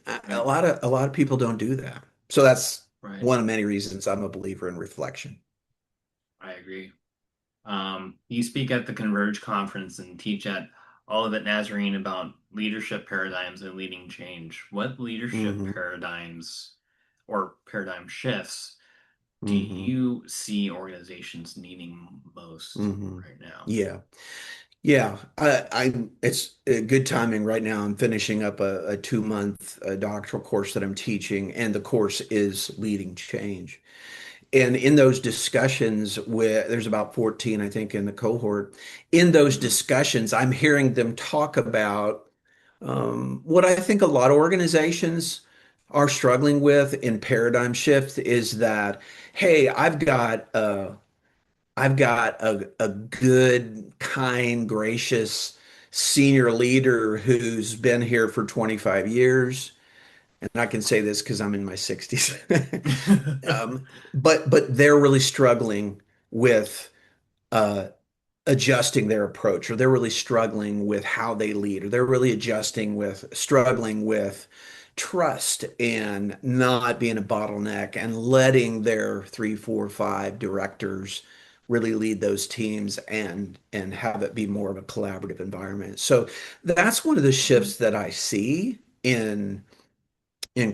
A Right. lot of people don't do that. So that's Right. one of many reasons I'm a believer in reflection. I agree. You speak at the Converge conference and teach at Olivet Nazarene about leadership paradigms and leading change. What leadership Hmm. paradigms or paradigm shifts do Hmm. you see organizations needing most Hmm. right now? Yeah. Yeah, it's good timing right now. I'm finishing up a 2 month doctoral course that I'm teaching, and the course is leading change. And in those discussions, with there's about 14, I think, in the cohort. In those hmm discussions, I'm hearing them talk about what I think a lot of organizations are struggling with in paradigm shift is that, hey, I've got a good, kind, gracious senior leader who's been here for 25 years. And I can say this because I'm in my 60s. But they're really struggling with uh, adjusting their approach, or they're really struggling with how they lead, or they're really struggling with trust and not being a bottleneck and letting their three, four, five directors really lead those teams and have it be more of a collaborative environment. So that's one of the Mhm. shifts that I see in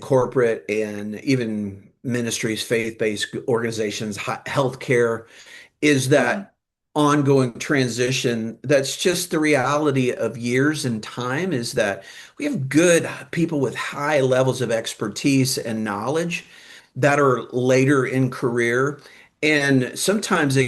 corporate and even ministries, faith-based organizations, healthcare is Mhm. that ongoing transition. That's just the reality of years and time is that we have good people with high levels of expertise and knowledge that are later in career. And sometimes I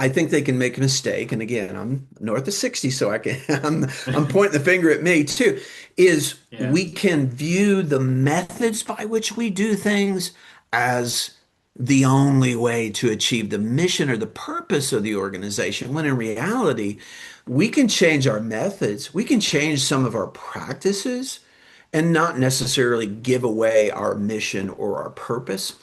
think they can make a mistake. And again, I'm north of 60, so I'm pointing the finger at me too, is Yeah. we can view the methods by which we do things as the only way to achieve the mission or the purpose of the organization, when in reality, we can change our methods, we can change some of our practices, and not necessarily give away our mission or our purpose.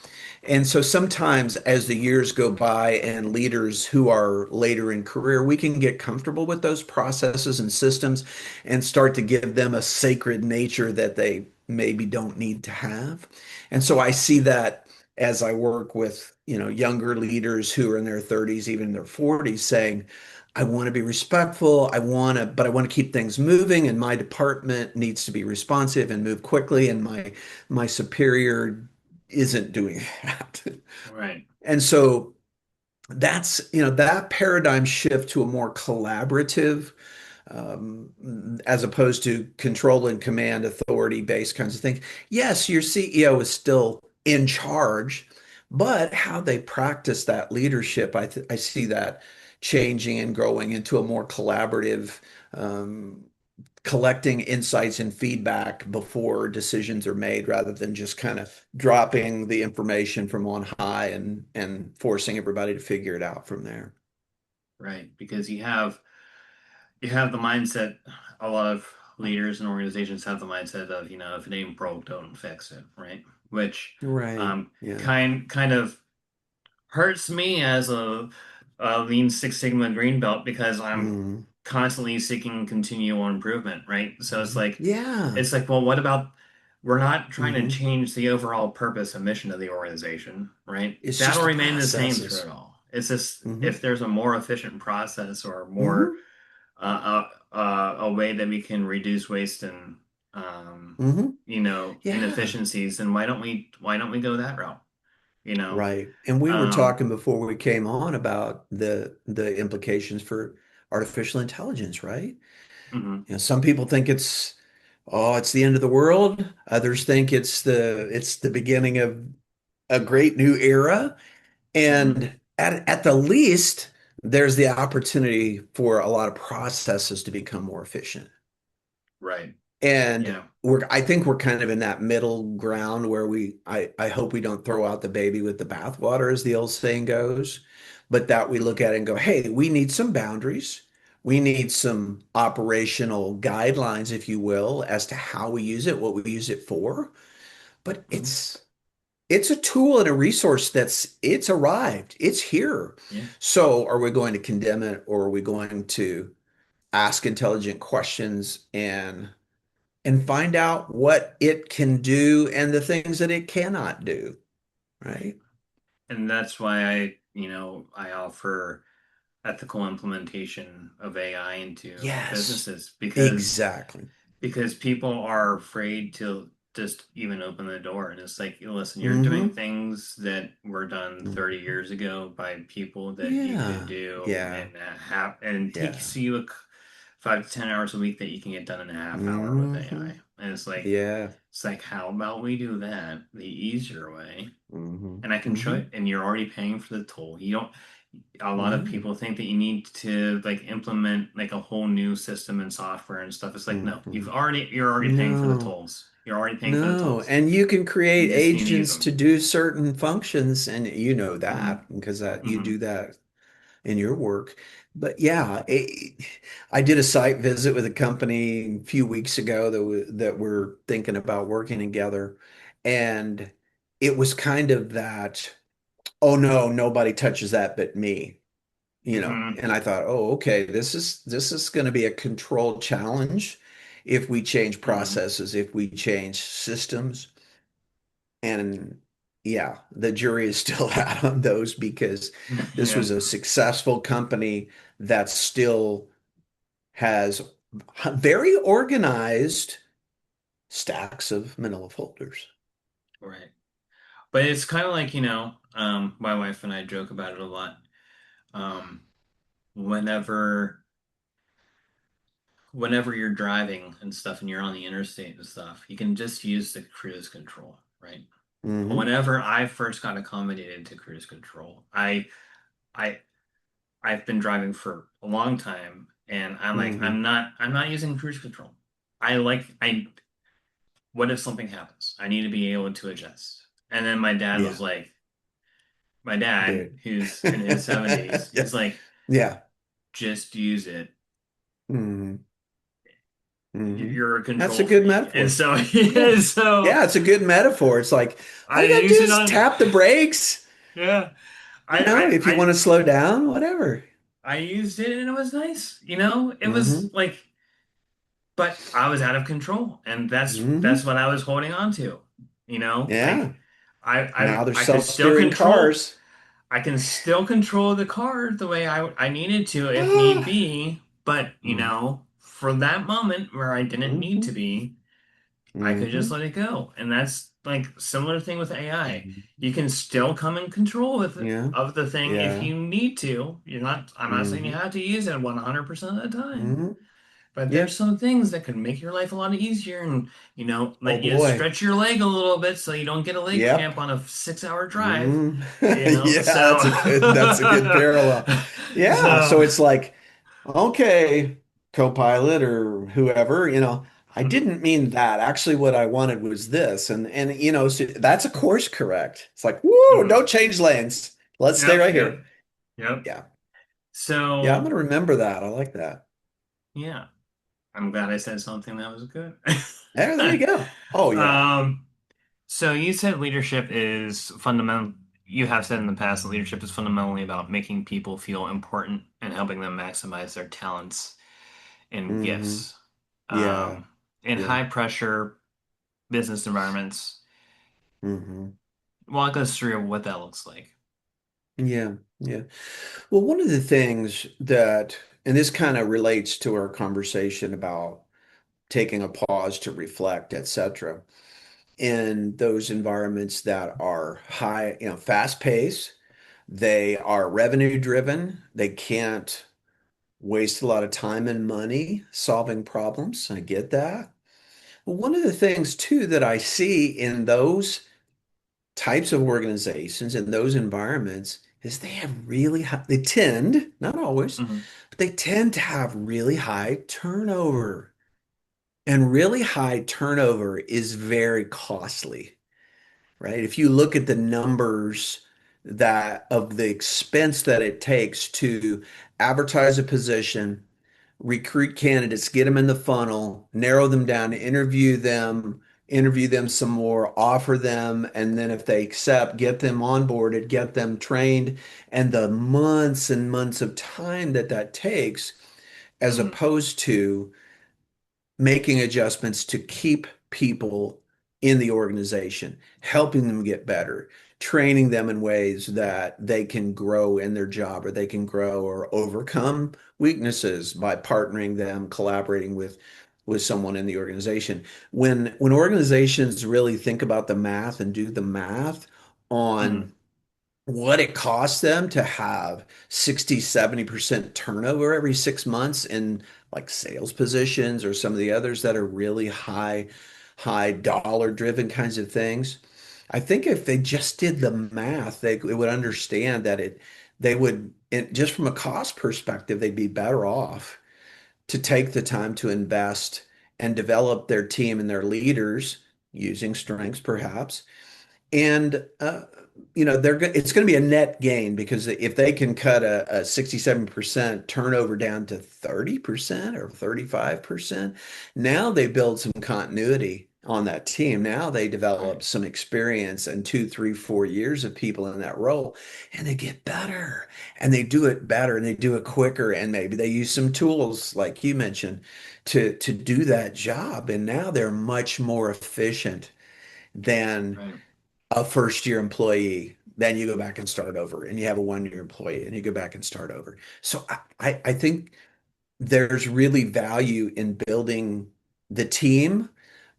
And so sometimes as the years go by and leaders who are later in career, we can get comfortable with those processes and systems and start to give them a sacred nature that they maybe don't need to have. And so I see that as I work with, younger leaders who are in their 30s, even in their 40s, saying, I want to be respectful. But I want to keep things moving, and my department needs to be responsive and move quickly, and my superior isn't doing that. Right. And so that paradigm shift to a more collaborative, as opposed to control and command authority based kinds of things. Yes, your CEO is still in charge, but how they practice that leadership, I see that changing and growing into a more collaborative, um, collecting insights and feedback before decisions are made rather than just kind of dropping the information from on high and forcing everybody to figure it out from there. Right. Because you have the mindset, a lot of leaders and organizations have the mindset of, if it ain't broke, don't fix it, right? Which Right. Yeah. kind of hurts me as a Lean Six Sigma green belt because I'm Mm. constantly seeking continual improvement, right? So Yeah. it's like, well, what about we're not trying to hmm change the overall purpose and mission of the organization, right? It's just That'll the remain the same through processes. it all. It's just hmm if there's a more efficient process or more hmm a way that we can reduce waste and hmm Yeah. inefficiencies, then why don't we go that route? You know, Right. And we were um, talking before we came on about the implications for artificial intelligence, right? mhm, Some people think it's the end of the world. Others think it's the beginning of a great new era. mhm, And at the least, there's the opportunity for a lot of processes to become more efficient. right, And yeah, I think we're kind of in that middle ground where I hope we don't throw out the baby with the bathwater, as the old saying goes, but that we look mhm, at it and go, hey, we need some boundaries. We need some operational guidelines, if you will, as to how we use it, what we use it for. But mhm, it's a tool and a resource it's arrived. It's here. yeah. So are we going to condemn it, or are we going to ask intelligent questions and find out what it can do and the things that it cannot do, right? And that's why I offer ethical implementation of AI into Yes, businesses exactly. because people are afraid to just even open the door. And it's like, listen, you're doing Mm-hmm. things that were done 30 hmm years ago by people that you could Yeah, do yeah, and yeah. takes you 5 to 10 hours a week that you can get done in a half hour with hmm AI. And Yeah. it's like, how about we do that the easier way? hmm And I can show hmm it, and you're already paying for the tool. You don't, a lot of Yeah. people think that you need to like implement like a whole new system and software and stuff. It's like, no, hmm you're already paying for the No. tools. You're already paying for the No, tools. and you can You create just need to use agents to them. do certain functions, and you know Hmm. that because you Hmm. do that in your work. But yeah, I did a site visit with a company a few weeks ago that we're thinking about working together, and it was kind of that, oh no, nobody touches that but me, Hmm. And I thought, oh, okay, this is going to be a control challenge if we change Hmm. processes, if we change systems. And yeah, the jury is still out on those because this Yeah. was a successful company that still has very organized stacks of manila folders. Right. But it's kind of like, my wife and I joke about it a lot. Um, whenever whenever you're driving and stuff and you're on the interstate and stuff, you can just use the cruise control, right? hmm Whenever I first got accommodated to cruise control, I I've been driving for a long time and I'm like, hmm I'm not using cruise control. I what if something happens? I need to be able to adjust. And then Yeah, my dad, dude. who's in his 70s, Yeah, he's like, yeah. just use it. hmm hmm You're a That's a control good freak. And metaphor. so Yeah. so Yeah, it's a good metaphor. It's like all I you gotta do use it is on tap the brakes. yeah. If you want to slow down, whatever. I used it and it was nice. It was hmm like, but I was out of control, and that's hmm what I was holding on to. Like Yeah. I Now I there's I could still self-steering control. cars. I can still control the car the way I needed to if need Ah. be, but Mm-hmm. for that moment where I didn't need to hmm be, I could just hmm let it go. And that's like similar thing with AI. You can still come in control Yeah. of the thing if Yeah. you need to. I'm not saying you hmm have to use it 100% of the time. hmm But there's Yep. some things that could make your life a lot easier and, Oh let you boy. stretch your leg a little bit so you don't get a leg Yep. cramp on a 6 hour drive. Mm. Yeah, So that's a good parallel. Yeah. So so it's like, okay, co-pilot or whoever, I didn't mean that. Actually, what I wanted was this. And so that's a course correct. It's like, woo, mhm. don't change lanes. Let's stay Yep, right yep, here. yep. Yeah. Yeah, I'm So gonna remember that. I like that. yeah. I'm glad I said something that was good. There you go. Oh yeah. Um, so you said leadership is fundamental. You have said in the past that leadership is fundamentally about making people feel important and helping them maximize their talents and hmm gifts. Yeah. In Yeah. high pressure, business environments. Hmm. Walk us through what that looks like. Yeah, yeah. Well, one of the things that, and this kind of relates to our conversation about taking a pause to reflect, etc., in those environments that are high, fast paced, they are revenue driven, they can't waste a lot of time and money solving problems. I get that. But one of the things too that I see in those types of organizations in those environments is they have really high, they tend, not always, Hmm. but they tend to have really high turnover. And really high turnover is very costly, right? If you look at the numbers that of the expense that it takes to advertise a position, recruit candidates, get them in the funnel, narrow them down, interview them some more, offer them, and then if they accept, get them onboarded, get them trained, and the months and months of time that that takes, as Hmm. opposed to making adjustments to keep people in the organization, helping them get better, training them in ways that they can grow in their job or they can grow or overcome weaknesses by partnering them, collaborating with someone in the organization. When organizations really think about the math and do the math Hmm. on what it costs them to have 60, 70% turnover every 6 months in like sales positions or some of the others that are really high dollar driven kinds of things. I think if they just did the math, they would understand that they would, just from a cost perspective, they'd be better off to take the time to invest and develop their team and their leaders using strengths perhaps and it's going to be a net gain because if they can cut a 67% turnover down to 30% or 35%, now they build some continuity on that team. Now they develop Right. some experience and 2, 3, 4 years of people in that role, and they get better and they do it better and they do it quicker. And maybe they use some tools like you mentioned to do that job. And now they're much more efficient than Right. a first year employee, then you go back and start over, and you have a 1 year employee and you go back and start over. So I think there's really value in building the team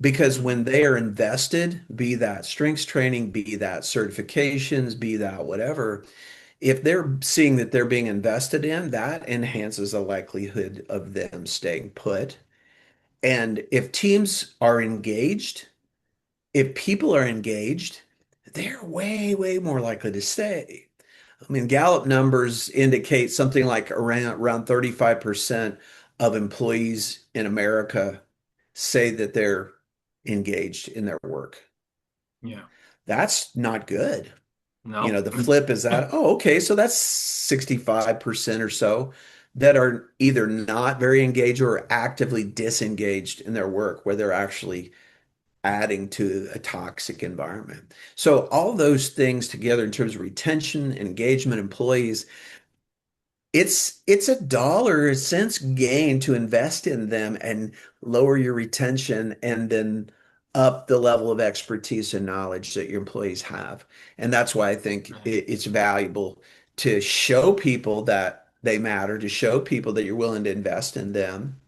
because Hmm. when they are invested, be that strengths training, be that certifications, be that whatever, if they're seeing that they're being invested in, that enhances the likelihood of them staying put. And if teams are engaged, if people are engaged, they're way, way more likely to stay. I mean, Gallup numbers indicate something like around 35% of employees in America say that they're engaged in their work. Yeah. That's not good. No. The flip is that, oh, okay, so that's 65% or so that are either not very engaged or actively disengaged in their work, where they're actually adding to a toxic environment. So all those things together in terms of retention, engagement, employees, it's a dollar cents gain to invest in them and lower your retention and then up the level of expertise and knowledge that your employees have. And that's why I think Right. it's valuable to show people that they matter, to show people that you're willing to invest in them,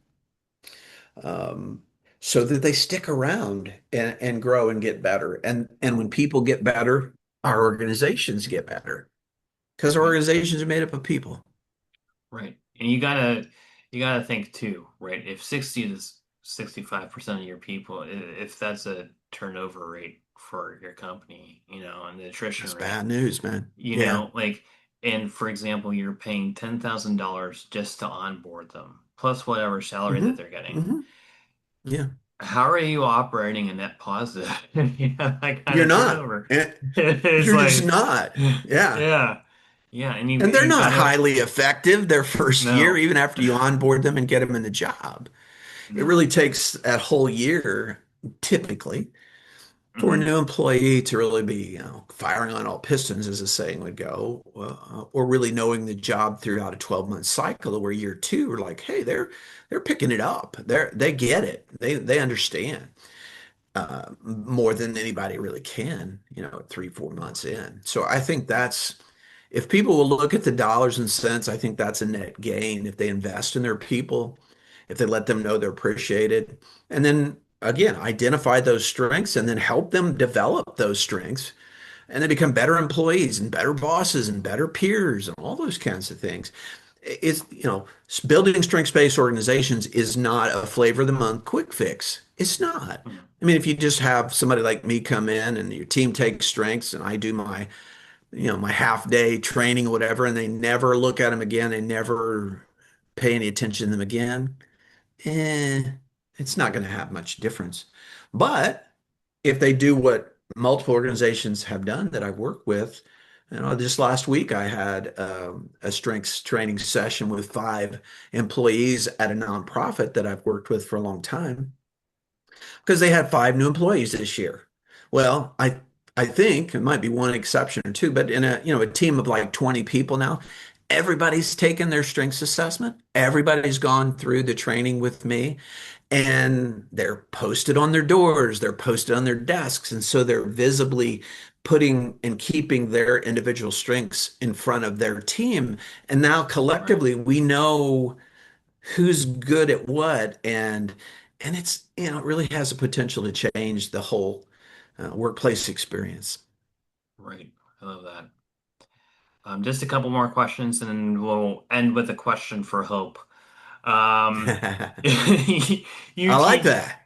um, so that they stick around and grow and get better. And when people get better, our organizations get better because our Right. organizations are made up of people. Right. And you gotta think too, right? If 60 to 65% of your people, if that's a turnover rate for your company, and the attrition That's rate, bad news, man. Yeah. like, and for example, you're paying $10,000 just to onboard them, plus whatever salary that Hmm. they're getting. Hmm. Yeah. How are you operating a net positive if you have that kind You're of not. turnover? And It's you're just like, not. Yeah. yeah, yeah, and And they're you not gotta highly effective their first year, no, even after you onboard them and get them in the job. It no. really takes a whole year, typically, for a Hmm. new employee to really be, firing on all pistons, as the saying would go, or really knowing the job throughout a 12-month cycle, where year two, we're like, hey, they're picking it up. They get it. They understand. more than anybody really can, 3, 4 months in. So I think if people will look at the dollars and cents, I think that's a net gain if they invest in their people, if they let them know they're appreciated, and then again, identify those strengths and then help them develop those strengths and they become better employees and better bosses and better peers and all those kinds of things. Building strengths-based organizations is not a flavor of the month quick fix. It's not. Mhm. I mean, if you just have somebody like me come in and your team takes strengths and I do my half day training or whatever, and they never look at them again, they never pay any attention to them again, eh, it's not going to have much difference. But if they do what multiple organizations have done that I've worked with, just last week I had a strengths training session with 5 employees at a nonprofit that I've worked with for a long time because they had 5 new employees this year. Well, I think it might be one exception or two, but in a team of like 20 people now, everybody's taken their strengths assessment. Everybody's gone through the training with me and they're posted on their doors, they're posted on their desks. And so they're visibly putting and keeping their individual strengths in front of their team. And now Right. collectively, we know who's good at what. And it really has the potential to change the whole workplace experience. Right. I love that. Just a couple more questions, and then we'll end with a question for Hope. Um, I you like teach, that.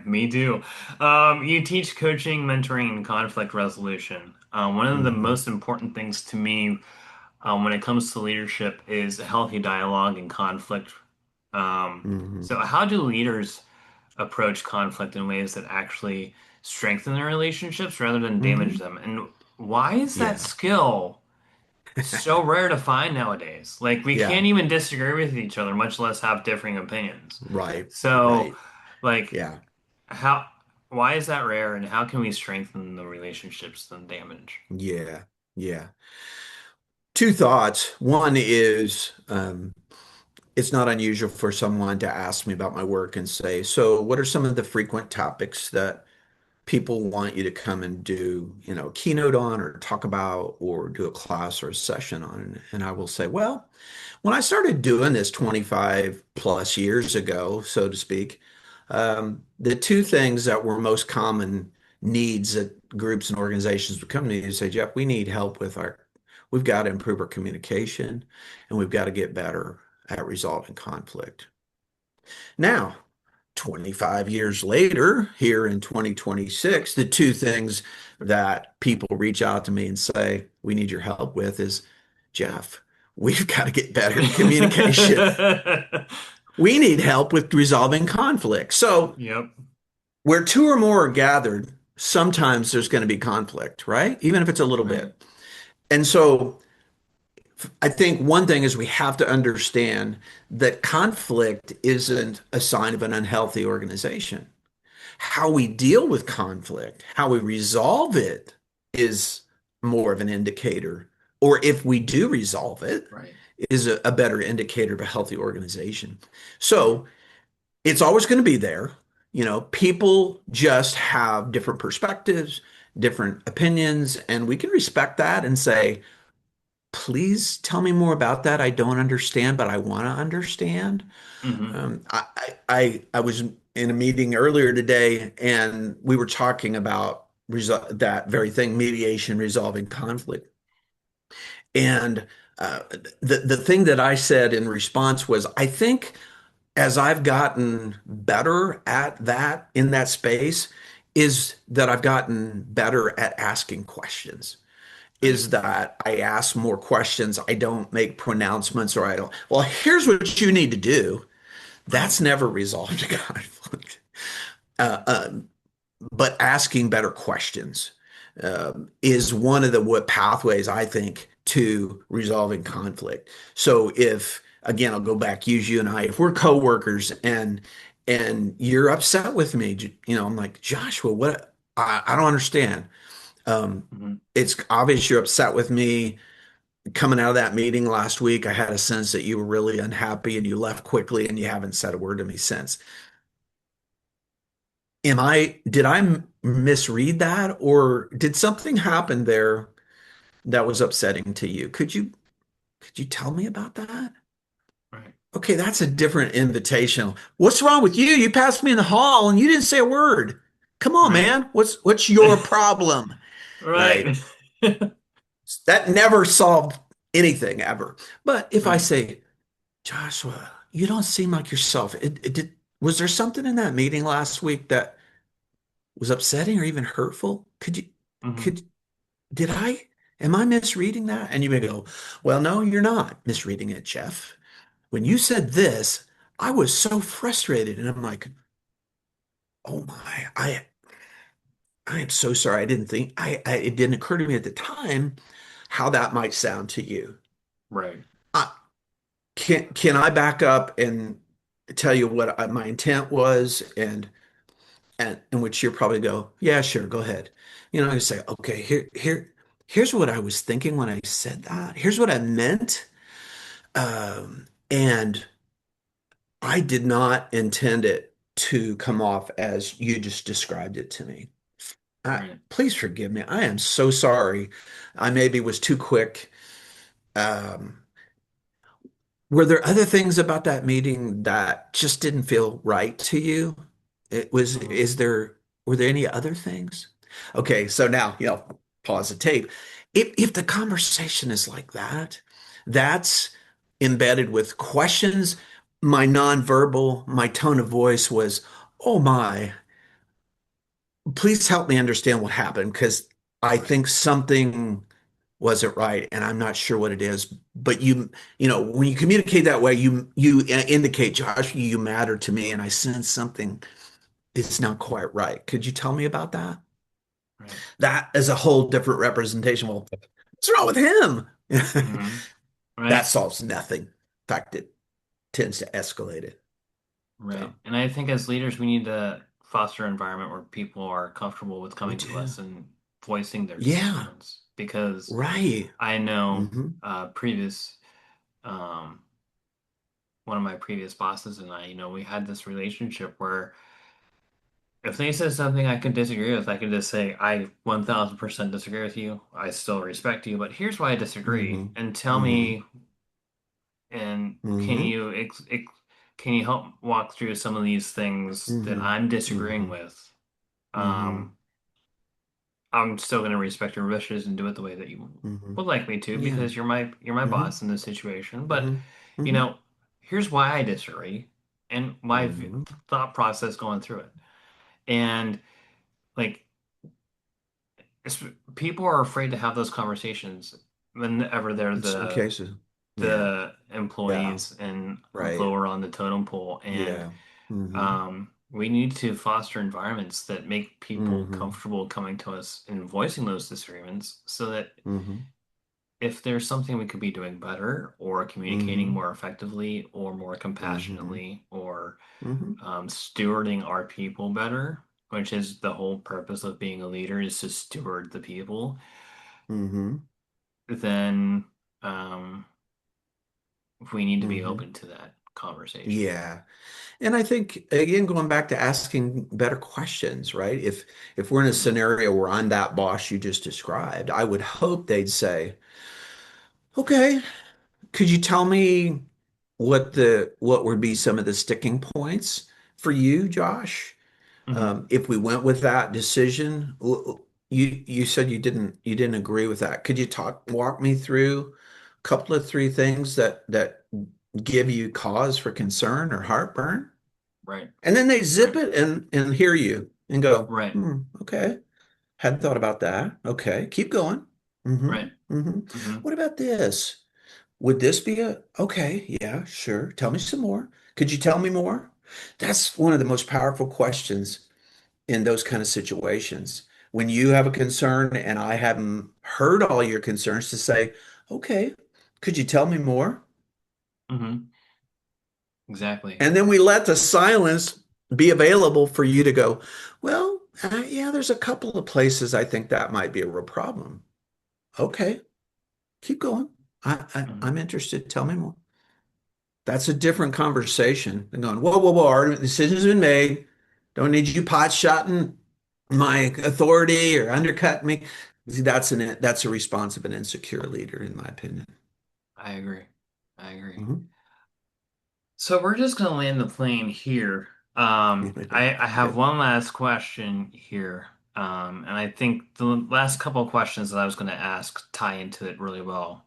me too. You teach coaching, mentoring, and conflict resolution. One of the Hmm. most important things to me, when it comes to leadership is a healthy dialogue and conflict. So Hmm. how do leaders approach conflict in ways that actually strengthen their relationships rather than damage Hmm. them? And why is that Yeah. skill so rare to find nowadays? Like we Yeah. can't even disagree with each other, much less have differing opinions. Right. So, Right. like, Yeah. how, why is that rare, and how can we strengthen the relationships than damage? Yeah. Yeah. Two thoughts. One is it's not unusual for someone to ask me about my work and say, so what are some of the frequent topics that people want you to come and do, keynote on or talk about or do a class or a session on? And I will say, well, when I started doing this 25 plus years ago, so to speak, the two things that were most common needs that groups and organizations would come to me and say, Jeff, we've got to improve our communication and we've got to get better at resolving conflict. Now, 25 years later, here in 2026, the two things that people reach out to me and say, we need your help with is, Jeff, we've got to get better at communication. We need help with resolving conflict. So, Yep. where two or more are gathered, sometimes there's going to be conflict, right? Even if it's a little Right. bit. And so, I think one thing is we have to understand that conflict isn't a sign of an unhealthy organization. How we deal with conflict, how we resolve it is more of an indicator, or if we do resolve it, Right. is a better indicator of a healthy organization. So it's always going to be there. People just have different perspectives, different opinions, and we can respect that and say, please tell me more about that. I don't understand, but I want to understand. Hmm. I was in a meeting earlier today, and we were talking about that very thing, mediation, resolving conflict. And uh, the thing that I said in response was, I think as I've gotten better at that in that space, is that I've gotten better at asking questions. Right. Is that I ask more questions. I don't make pronouncements or I don't, well, here's what you need to do. Right. That's never resolved a conflict. Uh, um, but asking better questions is one of the what pathways I think to resolving conflict. So if again, I'll go back, use you and I, if we're coworkers and you're upset with me, I'm like, Joshua, what? I don't understand. Um, Hmm. it's obvious you're upset with me. Coming out of that meeting last week, I had a sense that you were really unhappy and you left quickly and you haven't said a word to me since. did I misread that, or did something happen there that was upsetting to you? Could you tell me about that? Right. Okay, that's a different invitation. What's wrong with you? You passed me in the hall and you didn't say a word. Come on, Right. man. What's your problem? Right. Right. That never solved anything ever. But if I Right. say, Joshua, you don't seem like yourself. Was there something in that meeting last week that was upsetting or even hurtful? Hmm. Could, did I, am I misreading that? And you may go, well, no, you're not misreading it, Jeff. When you said this, I was so frustrated. And I'm like, oh my, I am so sorry. I didn't think, it didn't occur to me at the time how that might sound to you. Right. Uh, can I back up and tell you what my intent was, and in which you'll probably go, yeah, sure, go ahead. You say, okay, here's what I was thinking when I said that. Here's what I meant. And I did not intend it to come off as you just described it to me. Right. Please forgive me. I am so sorry. I maybe was too quick. Um, were there other things about that meeting that just didn't feel right to you? Hmm. Were there any other things? Okay, so now, pause the tape. If the conversation is like that, that's embedded with questions. My nonverbal, my tone of voice was, oh my, please help me understand what happened because I Right. think something wasn't right and I'm not sure what it is. But when you communicate that way, you indicate, Josh, you matter to me and I sense something is not quite right. Could you tell me about that? Right. That is a whole different representation. Well, what's wrong with him? Hmm. That Right. solves nothing. In fact, it tends to escalate it. So Right. And I think as leaders, we need to foster an environment where people are comfortable with we coming to do. us and voicing their Yeah, concerns. Because right. I know Hmm. previous um, one of my previous bosses and I, we had this relationship where if they said something I could disagree with, I could just say, I 1000% disagree with you. I still respect you, but here's why I disagree. Hmm. And tell Hmm. me, and Hmm. can you help walk through some of these things that Hmm. I'm disagreeing Hmm. with? Hmm. Um, I'm still going to respect your wishes and do it the way that you Hmm. would like me to Yeah. because you're my Hmm. boss in this situation. But Hmm. you Hmm. know, here's why I disagree and my Hmm. thought process going through it. And like it's, people are afraid to have those conversations whenever they're In some cases. Yeah. the Yeah. employees and Right. lower on the totem pole. And Yeah. Hmm. we need to foster environments that make people Hmm. comfortable coming to us and voicing those disagreements so that Hmm. if there's something we could be doing better or communicating Hmm. more effectively or more Hmm. compassionately or Hmm. stewarding our people better, which is the whole purpose of being a leader is to steward the people, Hmm. then um, we need to be Hmm. open to that conversation. Yeah. And I think again, going back to asking better questions, right? If we're in a Hmm. scenario where I'm that boss you just described, I would hope they'd say, okay, could you tell me what would be some of the sticking points for you, Josh? Hmm. If we went with that decision, you said you didn't agree with that. Could you walk me through a couple of three things that give you cause for concern or heartburn? Right. And then they zip Right. it and hear you and go, Right. okay. Hadn't thought about that. Okay, keep going. Hmm. Right. Hmm. Hmm. What about this? Would this be okay, yeah, sure. Tell me some more. Could you tell me more? That's one of the most powerful questions in those kind of situations. When you have a concern and I haven't heard all your concerns to say, okay, could you tell me more? Hmm. Exactly. And then we let the silence be available for you to go, well, yeah, there's a couple of places I think that might be a real problem. Okay, keep going. I'm Hmm. interested. Tell me more. That's a different conversation than going, whoa, whoa, whoa, our decision's been made. Don't need you pot shotting my authority or undercut me. See, that's a response of an insecure leader, in my opinion. I agree. I agree. Mhm. So we're just gonna land the plane here. I have Okay. one last question here. And I think the last couple of questions that I was gonna ask tie into it really well.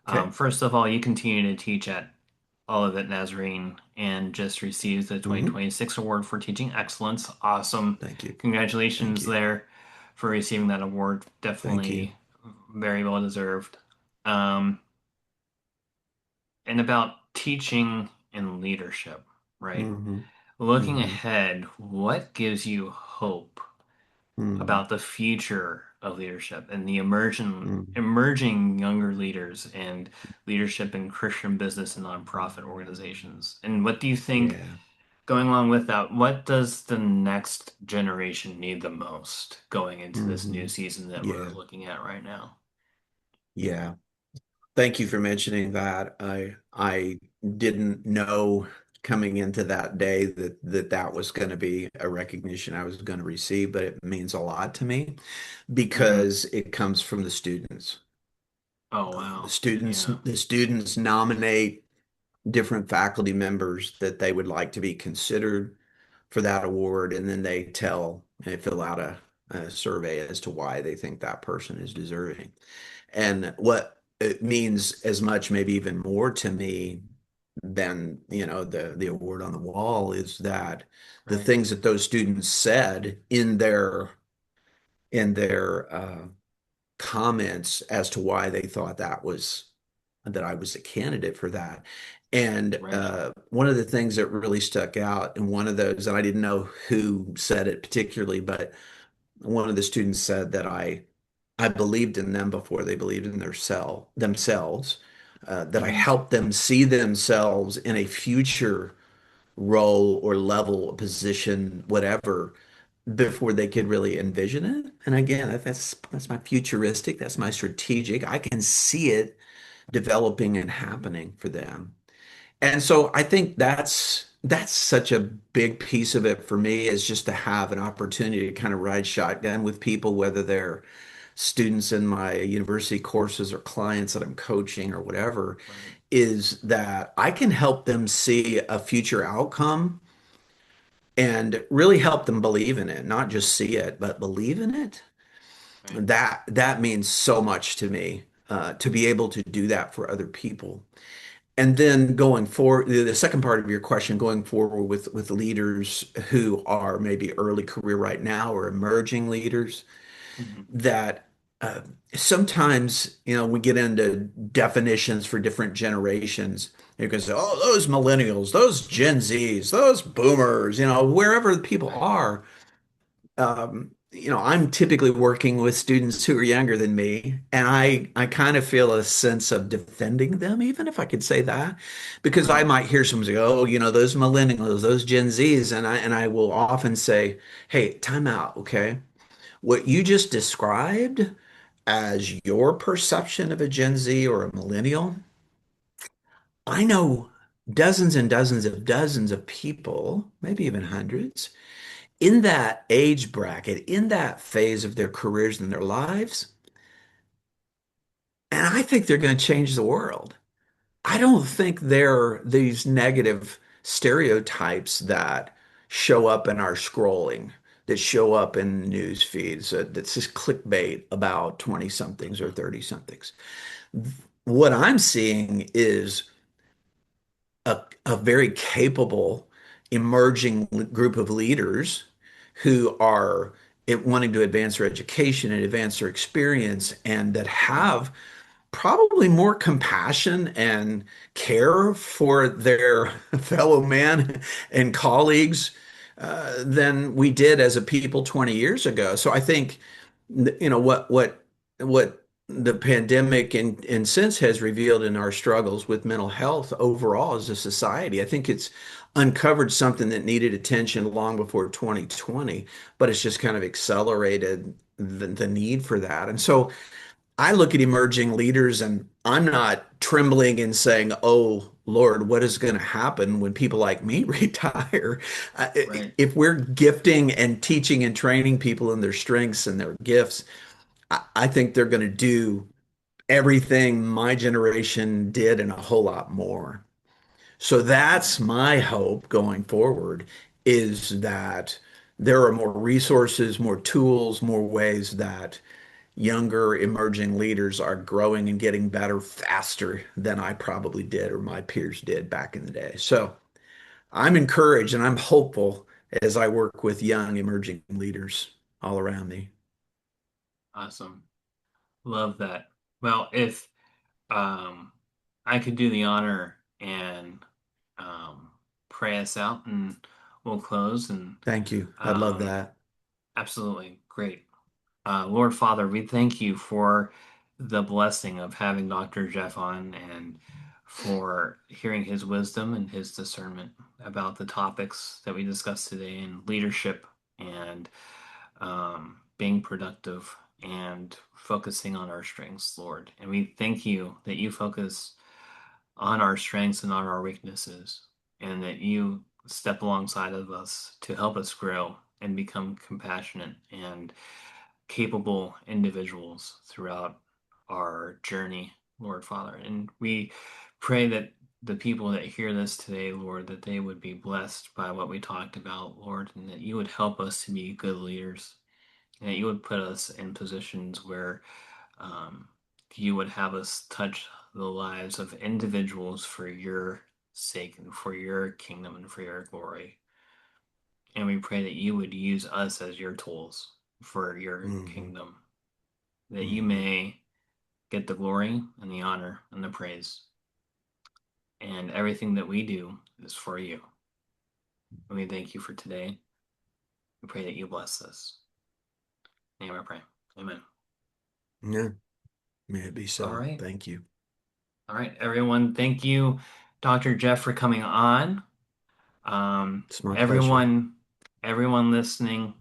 Okay. First of all, you continue to teach at Olivet Nazarene and just received the Hmm. 2026 award for teaching excellence. Awesome. Thank you. Thank Congratulations you. there for receiving that award. Thank you. Definitely very well deserved. Um, and about teaching and leadership, right? Hmm. Looking Hmm. ahead, what gives you hope Hmm. about the future of leadership and the Hmm. emerging younger leaders and leadership in Christian business and nonprofit organizations? And what do you think, Yeah. going along with that, what does the next generation need the most going into this new Hmm. season that we're Yeah. looking at right now? Yeah. Thank you for mentioning that. I didn't know coming into that day that was going to be a recognition I was going to receive, but it means a lot to me Hmm. because it comes from the students. Oh, The wow. students Yeah. the students nominate different faculty members that they would like to be considered for that award, and then they fill out a survey as to why they think that person is deserving. And what it means as much, maybe even more to me than, the award on the wall is that the Right. things that those students said in their comments as to why they thought that I was a candidate for that. And Right. one of the things that really stuck out, and one of those, and I didn't know who said it particularly, but one of the students said that I believed in them before they believed in themselves, that I Hmm. helped them see themselves in a future role or level, position, whatever, before they could really envision it. And again, that's my futuristic, that's my strategic. I can see it developing and happening for them. And so I think that's such a big piece of it for me, is just to have an opportunity to kind of ride shotgun with people, whether they're students in my university courses or clients that I'm coaching or whatever, Right. is that I can help them see a future outcome and really help them believe in it, not just see it, but believe in it. Right. That means so much to me, to be able to do that for other people. And then going forward, the second part of your question, going forward with leaders who are maybe early career right now or emerging leaders, Hmm. that uh, sometimes, we get into definitions for different generations. You can say, oh, those millennials, those Gen Zs, those boomers, wherever the people Right. are. I'm typically working with students who are younger than me, and I kind of feel a sense of defending them, even if I could say that, because I Right. might hear someone say, "Oh, those millennials, those Gen Zs," and I will often say, "Hey, time out, okay? What you just described as your perception of a Gen Z or a millennial, I know dozens of people, maybe even hundreds, in that age bracket, in that phase of their careers and their lives, and I think they're going to change the world. I don't think they're these negative stereotypes that show up in our scrolling, that show up in news feeds, that's just clickbait about 20 somethings or Hmm. 30 somethings. What I'm seeing is a very capable emerging group of leaders who are wanting to advance their education and advance their experience, and that Hmm. have probably more compassion and care for their fellow man and colleagues than we did as a people 20 years ago. So I think, what the pandemic and since has revealed in our struggles with mental health overall as a society, I think it's uncovered something that needed attention long before 2020, but it's just kind of accelerated the need for that. And so I look at emerging leaders and I'm not trembling and saying, oh, Lord, what is going to happen when people like me retire? Right. If we're gifting and teaching and training people in their strengths and their gifts, I think they're going to do everything my generation did and a whole lot more. So that's my hope going forward is that there are more resources, more tools, more ways that younger emerging leaders are growing and getting better faster than I probably did or my peers did back in the day. So I'm encouraged and I'm hopeful as I work with young emerging leaders all around me. Awesome. Love that. Well, if um, I could do the honor and um, pray us out, and we'll close. And Thank you. I'd love um, that. absolutely great. Lord Father, we thank you for the blessing of having Dr. Jeff on and for hearing his wisdom and his discernment about the topics that we discussed today in leadership and being productive and focusing on our strengths, Lord. And we thank you that you focus on our strengths and on our weaknesses, and that you step alongside of us to help us grow and become compassionate and capable individuals throughout our journey, Lord Father. And we pray that the people that hear this today, Lord, that they would be blessed by what we talked about, Lord, and that you would help us to be good leaders, and that you would put us in positions where um, you would have us touch the lives of individuals for your sake and for your kingdom and for your glory. And we pray that you would use us as your tools for your Hmm. kingdom, that you Hmm. may get the glory and the honor and the praise. And everything that we do is for you. And we thank you for today. We pray that you bless us. In your name I pray. Amen. Yeah, may it be All so. right. Thank you. All right, everyone. Thank you, Dr. Jeff, for coming on. It's my pleasure. Everyone, everyone listening,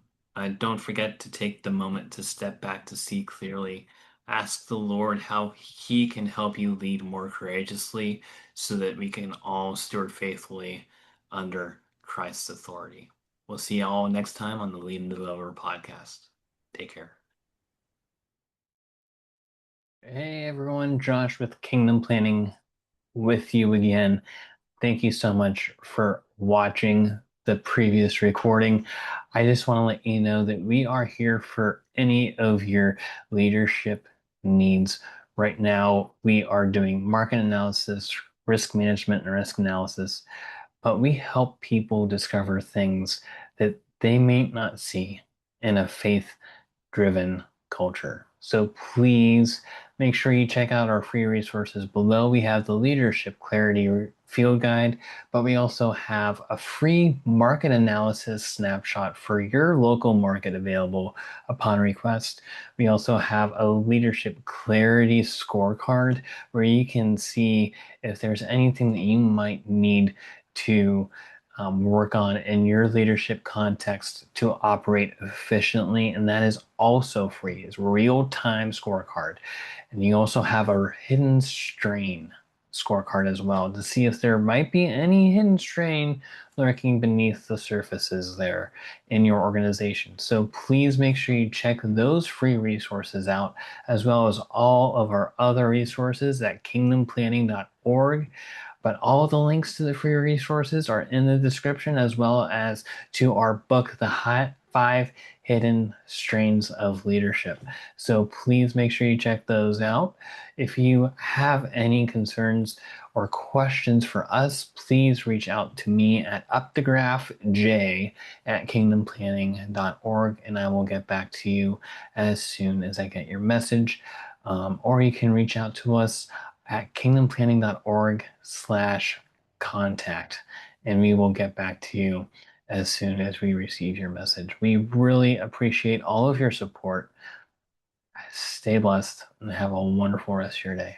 don't forget to take the moment to step back to see clearly. Ask the Lord how He can help you lead more courageously so that we can all steward faithfully under Christ's authority. We'll see you all next time on the Lead and Deliver podcast. Take care. Hey everyone, Josh with Kingdom Planning with you again. Thank you so much for watching the previous recording. I just want to let you know that we are here for any of your leadership needs. Right now, we are doing market analysis, risk management, and risk analysis, but we help people discover things that they may not see in a faith-driven culture. So please make sure you check out our free resources below. We have the Leadership Clarity Field Guide, but we also have a free market analysis snapshot for your local market available upon request. We also have a Leadership Clarity Scorecard where you can see if there's anything that you might need to work on in your leadership context to operate efficiently. And that is also free. It's real-time scorecard. And you also have a hidden strain scorecard as well to see if there might be any hidden strain lurking beneath the surfaces there in your organization. So please make sure you check those free resources out, as well as all of our other resources at kingdomplanning.org. But all of the links to the free resources are in the description, as well as to our book, The 5 Hidden Strains of Leadership. So please make sure you check those out. If you have any concerns or questions for us, please reach out to me at upthegraphj@kingdomplanning.org, and I will get back to you as soon as I get your message. Or you can reach out to us at kingdomplanning.org/contact, and we will get back to you as soon as we receive your message. We really appreciate all of your support. Stay blessed and have a wonderful rest of your day.